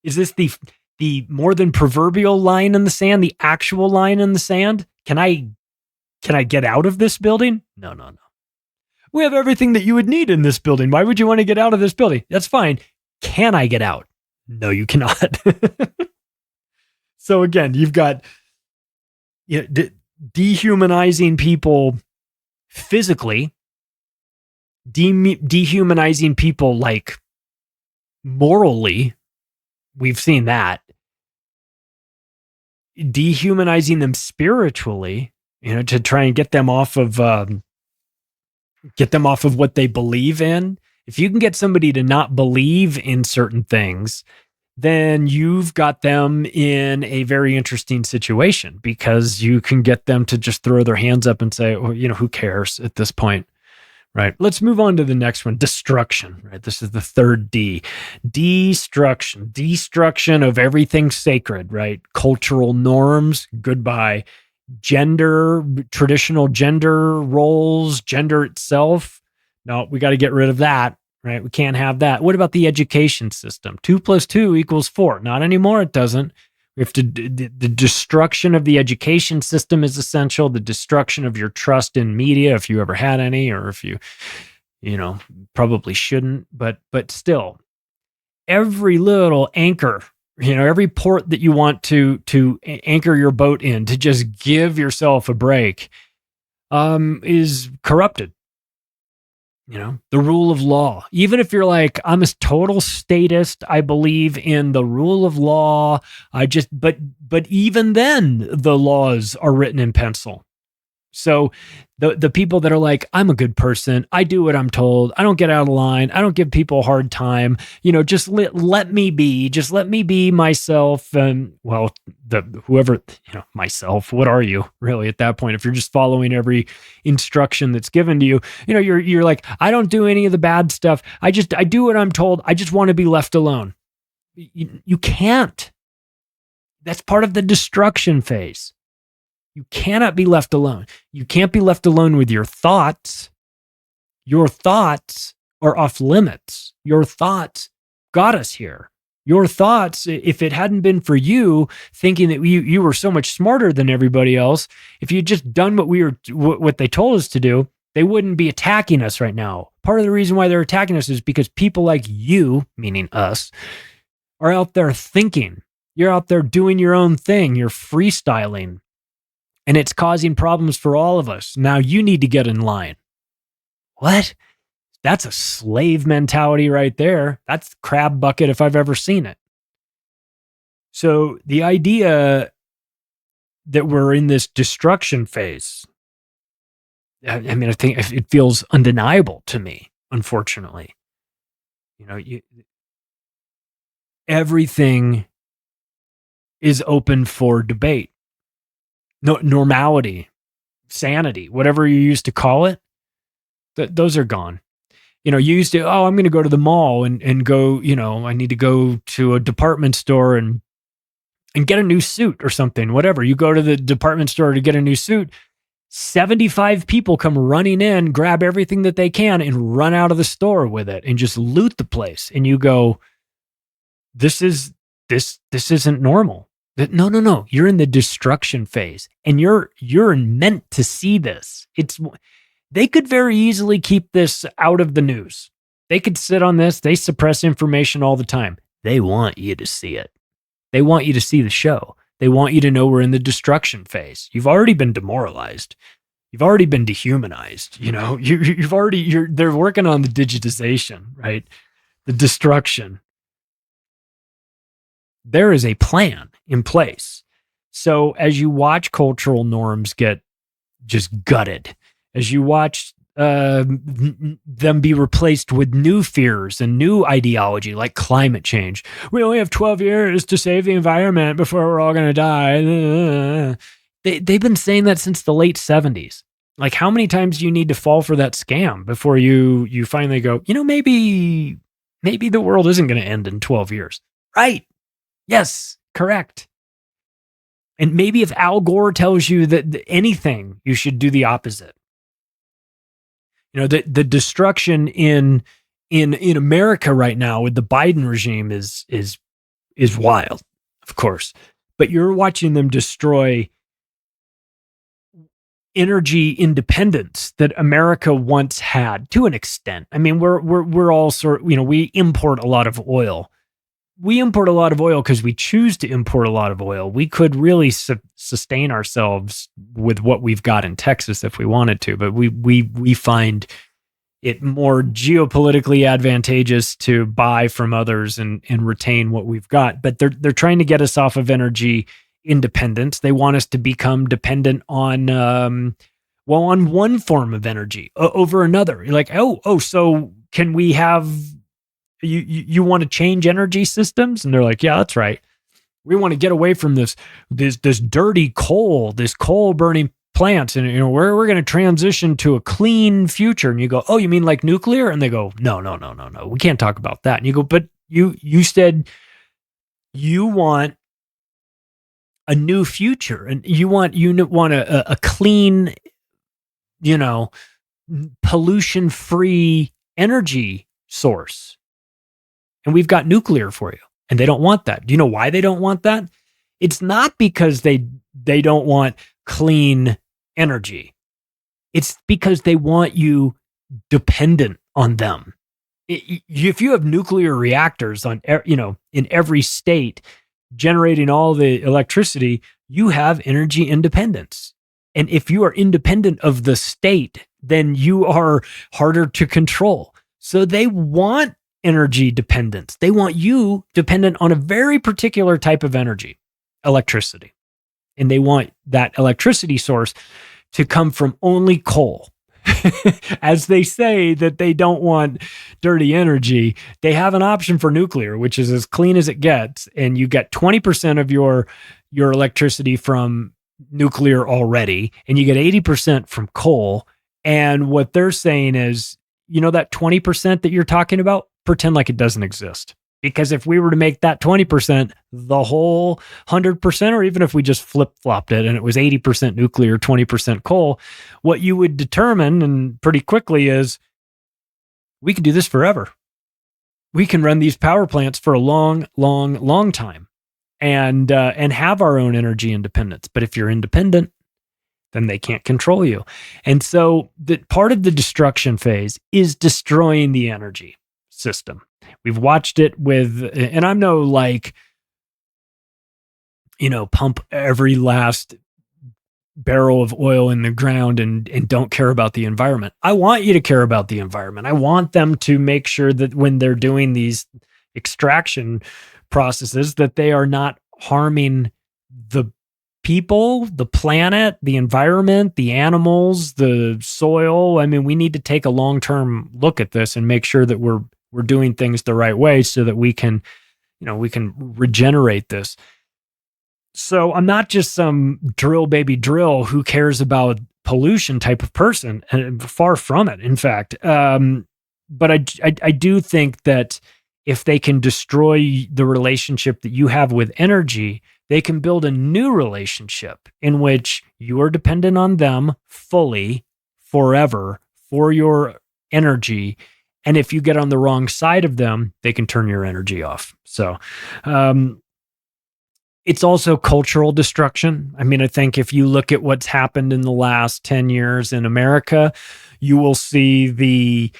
Is this the more than proverbial line in the sand, the actual line in the sand? Can I get out of this building? No. We have everything that you would need in this building. Why would you want to get out of this building? That's fine. Can I get out? No, you cannot. So again, you've got dehumanizing people physically, dehumanizing people like morally. We've seen that. Dehumanizing them spiritually, to try and get them off of what they believe in. If you can get somebody to not believe in certain things, then you've got them in a very interesting situation, because you can get them to just throw their hands up and say, well, who cares at this point, right? Let's move on to the next one. Destruction, right? This is the third D. Destruction of everything sacred, right? Cultural norms, goodbye. Gender, traditional gender roles, gender itself. No, we got to get rid of that, right? We can't have that. What about the education system? 2 + 2 = 4. Not anymore. It doesn't. We have to, the destruction of the education system is essential. The destruction of your trust in media, if you ever had any, or if you probably shouldn't, but still, every little anchor, every port that you want to anchor your boat in, to just give yourself a break, is corrupted. The rule of law. Even if you're like, I'm a total statist, I believe in the rule of law. But even then, the laws are written in pencil. So the people that are like, I'm a good person, I do what I'm told, I don't get out of line, I don't give people a hard time, just let me be, just let me be myself. And myself, what are you really at that point? If you're just following every instruction that's given to you, you're like, I don't do any of the bad stuff. I do what I'm told. I just want to be left alone. You can't. That's part of the destruction phase. You cannot be left alone. You can't be left alone with your thoughts. Your thoughts are off limits. Your thoughts got us here. Your thoughts, if it hadn't been for you thinking that you were so much smarter than everybody else, if you'd just done what they told us to do, they wouldn't be attacking us right now. Part of the reason why they're attacking us is because people like you, meaning us, are out there thinking. You're out there doing your own thing. You're freestyling. And it's causing problems for all of us. Now you need to get in line. What? That's a slave mentality right there. That's crab bucket if I've ever seen it. So the idea that we're in this destruction phase, I think it feels undeniable to me, unfortunately. Everything is open for debate. No, normality, sanity, whatever you used to call it, those are gone. You used to, I'm going to go to the mall and go, I need to go to a department store and get a new suit or something, whatever. You go to the department store to get a new suit, 75 people come running in, grab everything that they can and run out of the store with it and just loot the place. And you go, this isn't normal. No. You're in the destruction phase, and you're meant to see this. They could very easily keep this out of the news. They could sit on this. They suppress information all the time. They want you to see it. They want you to see the show. They want you to know we're in the destruction phase. You've already been demoralized. You've already been dehumanized. They're working on the digitization, right? The destruction. there is a plan in place. So as you watch cultural norms get just gutted, as you watch them be replaced with new fears and new ideology like climate change. We only have 12 years to save the environment before we're all going to die. They've been saying that since the late 70s. Like, how many times do you need to fall for that scam before you finally go, maybe the world isn't going to end in 12 years. Right. Yes, correct. And maybe if Al Gore tells you that anything, you should do the opposite. The destruction in America right now with the Biden regime is wild, of course. But you're watching them destroy energy independence that America once had to an extent. I mean, we're all we import a lot of oil. We import a lot of oil because we choose to import a lot of oil. We could really sustain ourselves with what we've got in Texas if we wanted to, but we find it more geopolitically advantageous to buy from others and retain what we've got. But they're trying to get us off of energy independence. They want us to become dependent on one form of energy over another. You're like, so can we have? You want to change energy systems? And they're like, yeah, that's right. We want to get away from this dirty coal, this coal burning plants. And, we're going to transition to a clean future. And you go, oh, you mean like nuclear? And they go, no. We can't talk about that. And you go, but you said you want a new future and you want a clean, pollution-free energy source. And we've got nuclear for you. And they don't want that. Do you know why they don't want that? It's not because they don't want clean energy. It's because they want you dependent on them. If you have nuclear reactors in every state generating all the electricity, you have energy independence. And if you are independent of the state, then you are harder to control. So they want energy dependence. They want you dependent on a very particular type of energy, electricity. And they want that electricity source to come from only coal. As they say that they don't want dirty energy, they have an option for nuclear, which is as clean as it gets. And you get 20% of your electricity from nuclear already, and you get 80% from coal. And what they're saying is, that 20% that you're talking about, pretend like it doesn't exist. Because if we were to make that 20%, the whole 100%, or even if we just flip-flopped it and it was 80% nuclear, 20% coal, what you would determine, and pretty quickly, is we can do this forever. We can run these power plants for a long, long, long time and have our own energy independence. But if you're independent, then they can't control you. And so part of the destruction phase is destroying the energy system. We've watched it and I'm pump every last barrel of oil in the ground and don't care about the environment. I want you to care about the environment. I want them to make sure that when they're doing these extraction processes, that they are not harming the people, the planet, the environment, the animals, the soil. I mean, we need to take a long-term look at this and make sure that we're doing things the right way so that we can regenerate this. So I'm not just some drill baby drill who cares about pollution type of person, and far from it, in fact. But I do think that if they can destroy the relationship that you have with energy, they can build a new relationship in which you are dependent on them fully, forever, for your energy. And if you get on the wrong side of them, they can turn your energy off. So it's also cultural destruction. I mean, I think if you look at what's happened in the last 10 years in America, you will see the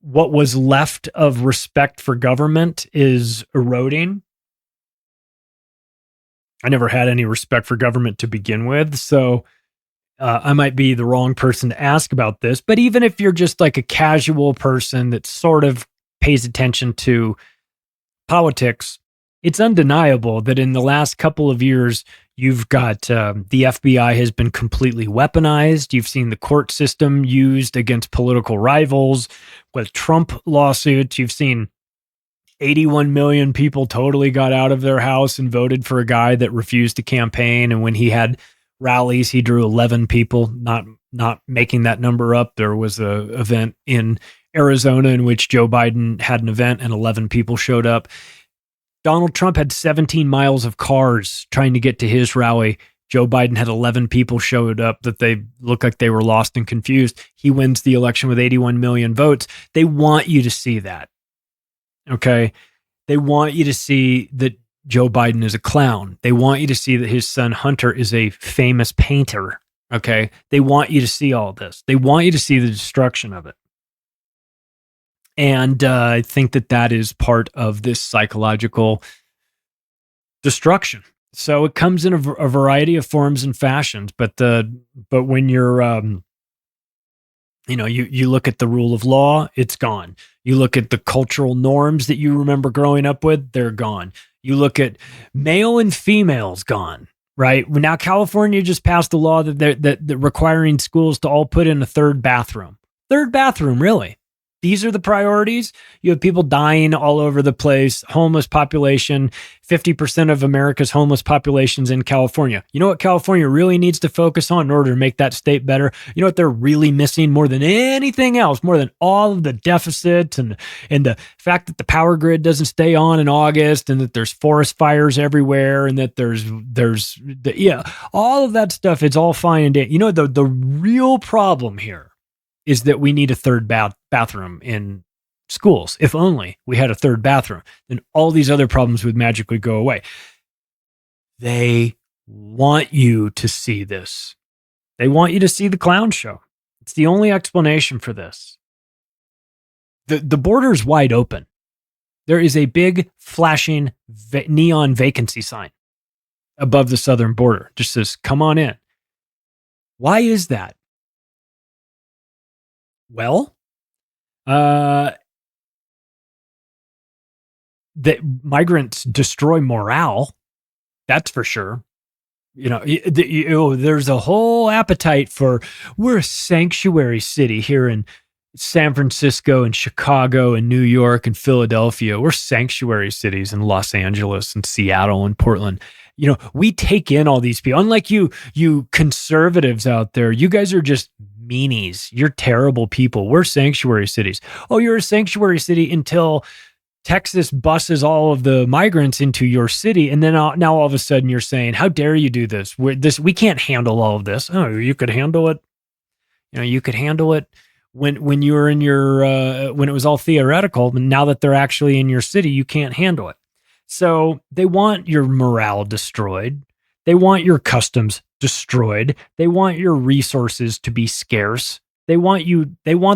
what was left of respect for government is eroding. I never had any respect for government to begin with, so I might be the wrong person to ask about this, but even if you're just like a casual person that sort of pays attention to politics, it's undeniable that in the last couple of years, you've got the FBI has been completely weaponized. You've seen the court system used against political rivals with Trump lawsuits. You've seen 81 million people totally got out of their house and voted for a guy that refused to campaign. And when he had rallies, he drew 11 people, not making that number up. There was a event in Arizona in which Joe Biden had an event and 11 people showed up. Donald Trump had 17 miles of cars trying to get to his rally. Joe Biden had 11 people showed up that they looked like they were lost and confused. He wins the election with 81 million votes. They want you to see that. Okay. They want you to see that Joe Biden is a clown. They want you to see that his son Hunter is a famous painter. Okay. They want you to see all this. They want you to see the destruction of it. And I think that is part of this psychological destruction. So it comes in a variety of forms and fashions, but when you're, you look at the rule of law, it's gone. You look at the cultural norms that you remember growing up with, they're gone. You look at male and females, gone. Right now, California just passed a law that requiring schools to all put in a third bathroom. Third bathroom, really? These are the priorities. You have people dying all over the place, homeless population, 50% of America's homeless population's in California. You know what California really needs to focus on in order to make that state better? You know what they're really missing more than anything else, more than all of the deficits and the fact that the power grid doesn't stay on in August and that there's forest fires everywhere and that there's all of that stuff. It's all fine and dandy. You know, the real problem here is that we need a third bathroom in schools. If only we had a third bathroom, then all these other problems would magically go away. They want you to see this. They want you to see the clown show. It's the only explanation for this. The border is wide open. There is a big flashing neon vacancy sign above the southern border. Just says, come on in. Why is that? Well, that migrants destroy morale. That's for sure. There's a whole appetite for, we're a sanctuary city here in San Francisco and Chicago and New York and Philadelphia. We're sanctuary cities in Los Angeles and Seattle and Portland. We take in all these people. Unlike you conservatives out there, you guys are just meanies. You're terrible people. We're sanctuary cities. Oh, you're a sanctuary city until Texas buses all of the migrants into your city. And then now all of a sudden you're saying, how dare you do this? We can't handle all of this. Oh, you could handle it. You could handle it when you were in your, when it was all theoretical. But now that they're actually in your city, you can't handle it. So they want your morale destroyed. They want your customs destroyed. They want your resources to be scarce. They want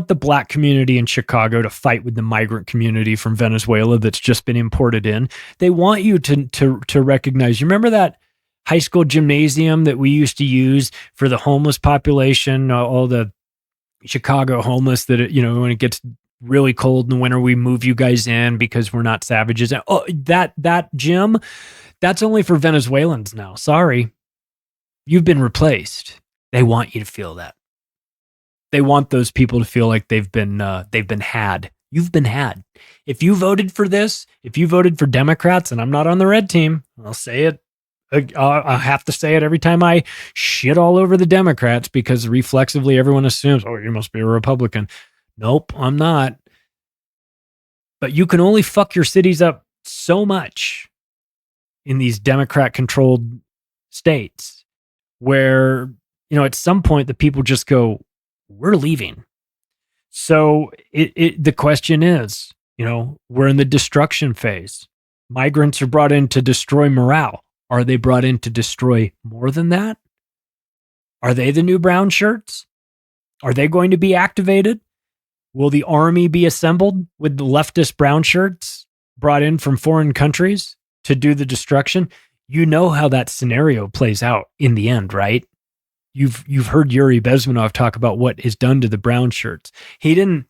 the black community in Chicago to fight with the migrant community from Venezuela that's just been imported in. They want you to recognize. You remember that high school gymnasium that we used to use for the homeless population, all the Chicago homeless that, when it gets really cold in the winter, we move you guys in because we're not savages. Oh, that gym, that's only for Venezuelans now. Sorry. You've been replaced. They want you to feel that. They want those people to feel like they've been had. You've been had. If you voted for this, if you voted for Democrats, and I'm not on the red team, I'll say it. I have to say it every time I shit all over the Democrats because reflexively everyone assumes, oh, you must be a Republican. Nope, I'm not. But you can only fuck your cities up so much in these Democrat-controlled states where, at some point the people just go, we're leaving. So the question is, we're in the destruction phase. Migrants are brought in to destroy morale. Are they brought in to destroy more than that? Are they the new brown shirts? Are they going to be activated? Will the army be assembled with the leftist brown shirts brought in from foreign countries to do the destruction? You know how that scenario plays out in the end, right? You've heard Yuri Bezmenov talk about what is done to the brown shirts. He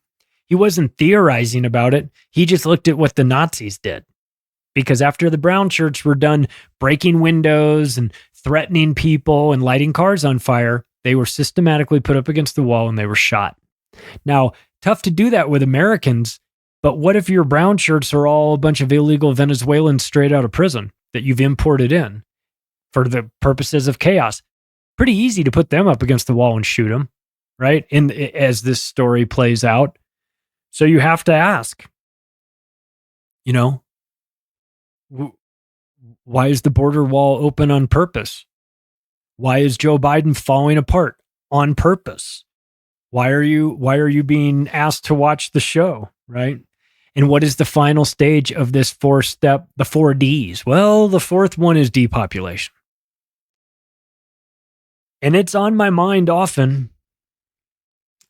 wasn't theorizing about it. He just looked at what the Nazis did. because after the brown shirts were done breaking windows and threatening people and lighting cars on fire, they were systematically put up against the wall and they were shot. Now, tough to do that with Americans, but what if your brown shirts are all a bunch of illegal Venezuelans straight out of prison that you've imported in for the purposes of chaos? Pretty easy to put them up against the wall and shoot them, right? And as this story plays out. So you have to ask, why is the border wall open on purpose? Why is Joe Biden falling apart on purpose? Why are you being asked to watch the show, right? And what is the final stage of this 4-step, the 4 Ds? Well, the fourth one is depopulation. And it's on my mind often.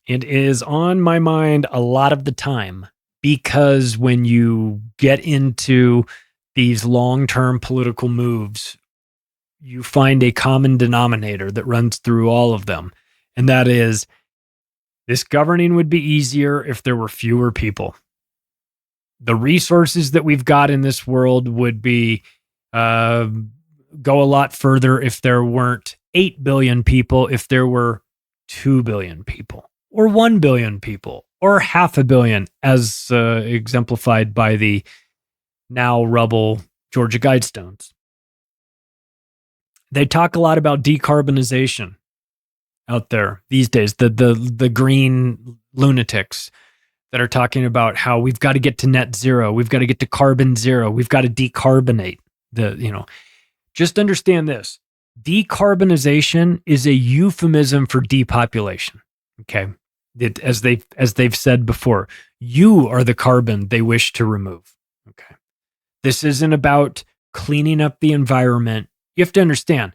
It is on my mind a lot of the time, because when you get into these long-term political moves, you find a common denominator that runs through all of them. And that is, this governing would be easier if there were fewer people. The resources that we've got in this world would be go a lot further if there weren't 8 billion people, if there were 2 billion people, or 1 billion people, or 500 million, as exemplified by the now rubble Georgia Guidestones. They talk a lot about decarbonization out there these days, the green lunatics that are talking about how we've got to get to net zero, we've got to get to carbon zero, we've got to decarbonate. Just understand this. Decarbonization is a euphemism for depopulation. Okay. As they've said before, you are the carbon they wish to remove. Okay. This isn't about cleaning up the environment. You have to understand,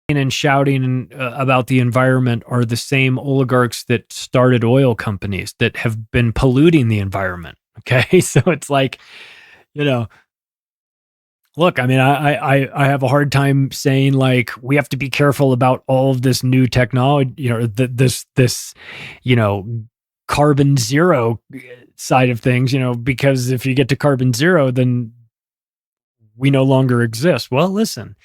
and shouting about the environment are the same oligarchs that started oil companies that have been polluting the environment. Okay. So it's like, look, I mean, I have a hard time saying, like, we have to be careful about all of this new technology, this carbon zero side of things, because if you get to carbon zero, then we no longer exist. Well, listen,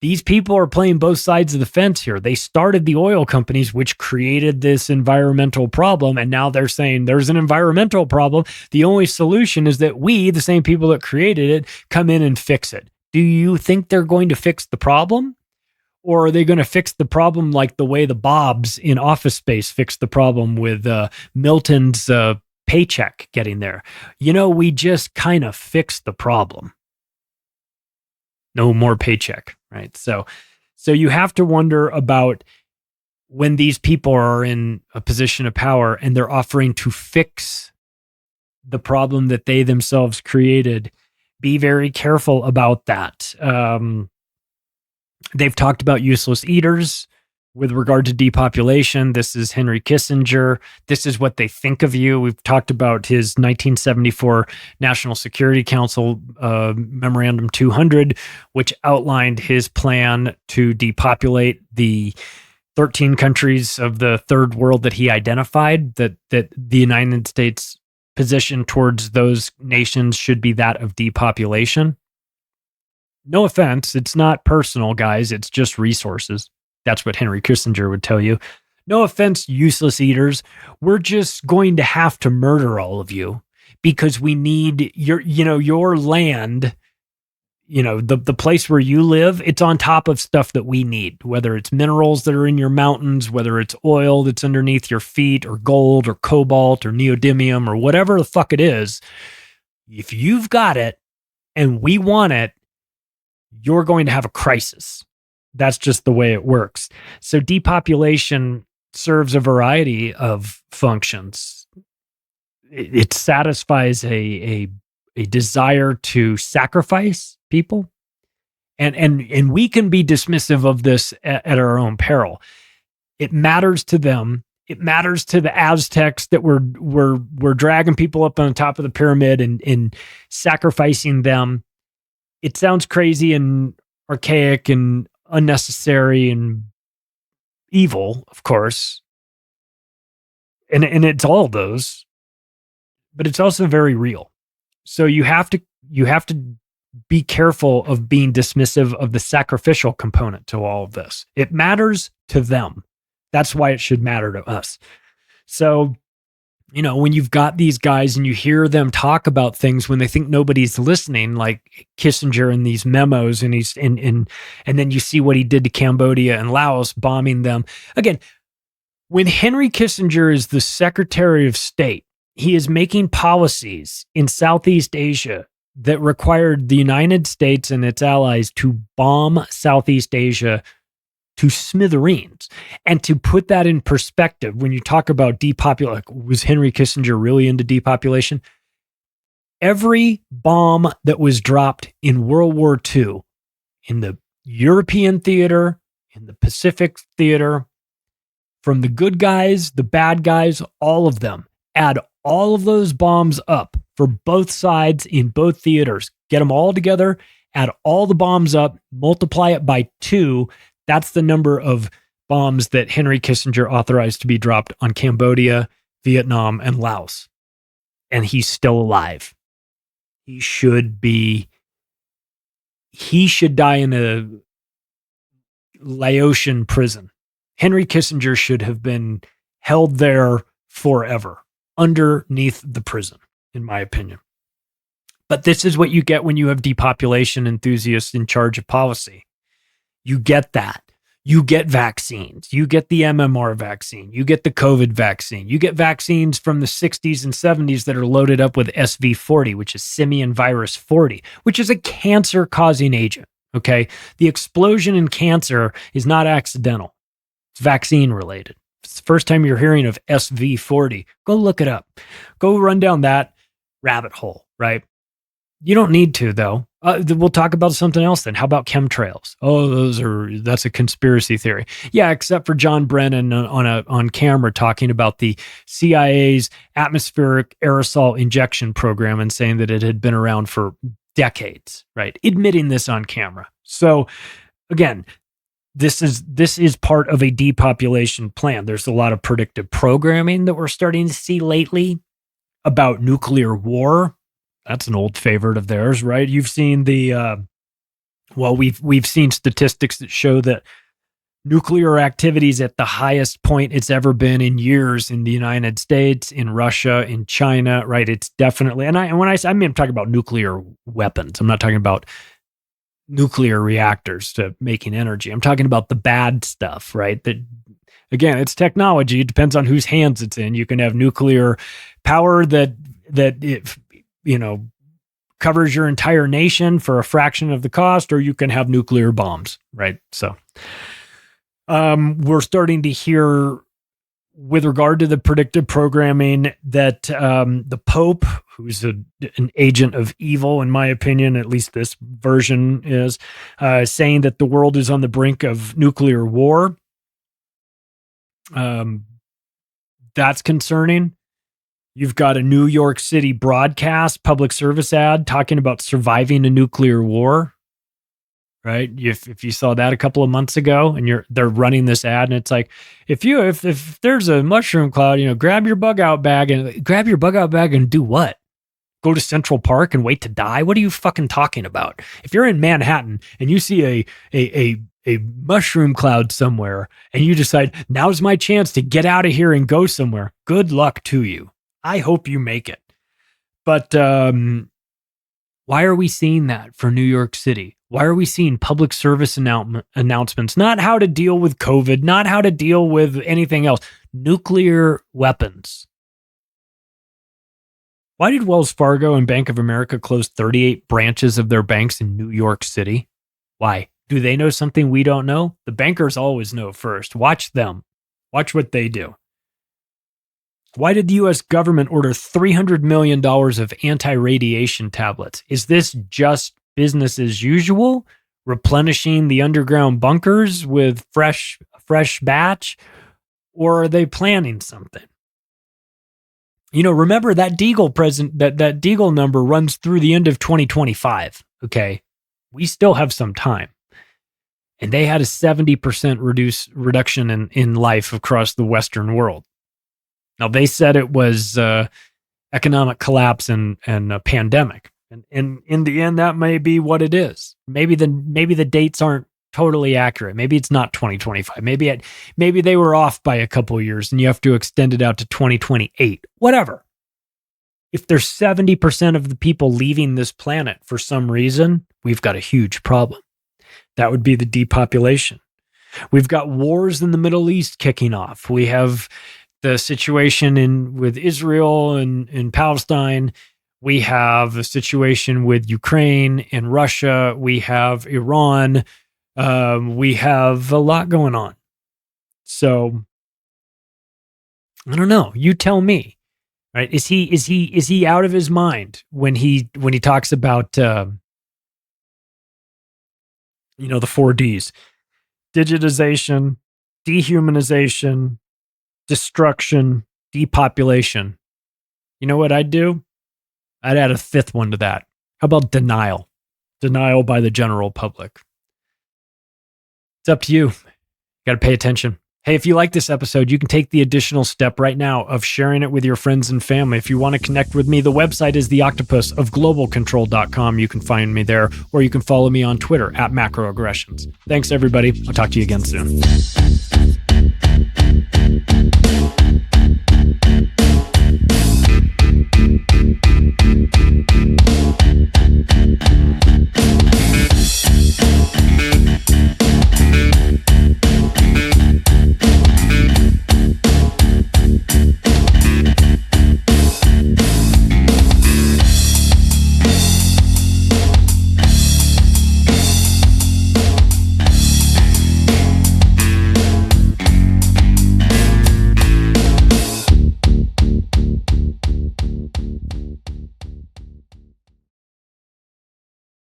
these people are playing both sides of the fence here. They started the oil companies, which created this environmental problem. And now they're saying there's an environmental problem. The only solution is that we, the same people that created it, come in and fix it. Do you think they're going to fix the problem? Or are they going to fix the problem like the way the Bobs in Office Space fixed the problem with Milton's paycheck getting there? We just kind of fixed the problem. No more paycheck, right? So you have to wonder about when these people are in a position of power and they're offering to fix the problem that they themselves created. Be very careful about that. They've talked about useless eaters with regard to depopulation. This is Henry Kissinger. This is what they think of you. We've talked about his 1974 National Security Council Memorandum 200, which outlined his plan to depopulate the 13 countries of the third world that he identified, that the United States position towards those nations should be that of depopulation. No offense, it's not personal, guys. It's just resources. That's what Henry Kissinger would tell you. No offense, useless eaters. We're just going to have to murder all of you because we need your land, the place where you live. It's on top of stuff that we need, whether it's minerals that are in your mountains, whether it's oil that's underneath your feet, or gold or cobalt or neodymium or whatever the fuck it is. If you've got it and we want it, you're going to have a crisis. That's just the way it works. So depopulation serves a variety of functions. It satisfies a desire to sacrifice people. And we can be dismissive of this at our own peril. It matters to them. It matters to the Aztecs that we're dragging people up on the top of the pyramid and sacrificing them. It sounds crazy and archaic and unnecessary and evil, of course. And it's all those, but it's also very real. So you have to you have to be careful of being dismissive of the sacrificial component to all of this. It matters to them. That's why it should matter to us. So, you know, when you've got these guys and you hear them talk about things when they think nobody's listening, like Kissinger in these memos, and and then you see what he did to Cambodia and Laos, bombing them. Again, when Henry Kissinger is the Secretary of State, he is making policies in Southeast Asia that required the United States and its allies to bomb Southeast Asia to smithereens. And to put that in perspective, when you talk about depopulation, was Henry Kissinger really into depopulation? Every bomb that was dropped in World War II, in the European theater, in the Pacific theater, from the good guys, the bad guys, all of them, add all of those bombs up for both sides in both theaters. Get them all together, add all the bombs up, multiply it by 2. That's the number of bombs that Henry Kissinger authorized to be dropped on Cambodia, Vietnam, and Laos. And he's still alive. He should die in a Laotian prison. Henry Kissinger should have been held there forever, underneath the prison, in my opinion. But this is what you get when you have depopulation enthusiasts in charge of policy. You get that. You get vaccines. You get the MMR vaccine. You get the COVID vaccine. You get vaccines from the 60s and 70s that are loaded up with SV40, which is simian virus 40, which is a cancer-causing agent, okay? The explosion in cancer is not accidental. It's vaccine-related. It's the first time you're hearing of SV40. Go look it up. Go run down that rabbit hole, right? You don't need to, though. We'll talk about something else then. How about chemtrails? Oh, that's a conspiracy theory. Yeah, except for John Brennan on camera talking about the CIA's atmospheric aerosol injection program and saying that it had been around for decades, right? Admitting this on camera. So again, this is part of a depopulation plan. There's a lot of predictive programming that we're starting to see lately about nuclear war. That's an old favorite of theirs, right? You've seen we've seen statistics that show that nuclear activity is at the highest point it's ever been in years in the United States, in Russia, in China, right? It's definitely, I'm talking about nuclear weapons. I'm not talking about nuclear reactors to making energy. I'm talking about the bad stuff, right? That, again, it's technology. It depends on whose hands it's in. You can have nuclear power that it, covers your entire nation for a fraction of the cost, or you can have nuclear bombs, right? So we're starting to hear, with regard to the predictive programming, that the Pope, who's an agent of evil, in my opinion, at least this version is, saying that the world is on the brink of nuclear war. That's concerning. You've got a New York City broadcast public service ad talking about surviving a nuclear war, right? If you saw that a couple of months ago, and they're running this ad, and it's like, if there's a mushroom cloud, grab your bug out bag and do what? Go to Central Park and wait to die? What are you fucking talking about? If you're in Manhattan and you see a mushroom cloud somewhere, and you decide, now's my chance to get out of here and go somewhere, good luck to you. I hope you make it. But why are we seeing that for New York City? Why are we seeing public service announcements? Not how to deal with COVID, not how to deal with anything else. Nuclear weapons. Why did Wells Fargo and Bank of America close 38 branches of their banks in New York City? Why? Do they know something we don't know? The bankers always know first. Watch them. Watch what they do. Why did the U.S. government order $300 million of anti-radiation tablets? Is this just business as usual? Replenishing the underground bunkers with fresh batch? Or are they planning something? Remember that Deagle that Deagle number runs through the end of 2025. Okay. We still have some time. And they had a 70% reduction in life across the Western world. Now, they said it was economic collapse and a pandemic. And in the end, that may be what it is. Maybe the dates aren't totally accurate. Maybe it's not 2025. Maybe they were off by a couple of years and you have to extend it out to 2028. Whatever. If there's 70% of the people leaving this planet for some reason, we've got a huge problem. That would be the depopulation. We've got wars in the Middle East kicking off. We have the situation with Israel and Palestine. We have the situation with Ukraine and Russia. We have Iran. We have a lot going on. So I don't know. You tell me. Right? Is he out of his mind when he talks about the 4 Ds: digitization, dehumanization, destruction, depopulation? You know what I'd do? I'd add a 5th one to that. How about denial? Denial by the general public. It's up to you. Got to pay attention. Hey, if you like this episode, you can take the additional step right now of sharing it with your friends and family. If you want to connect with me, the website is theoctopusofglobalcontrol.com. You can find me there, or you can follow me on Twitter @macroaggressions. Thanks, everybody. I'll talk to you again soon.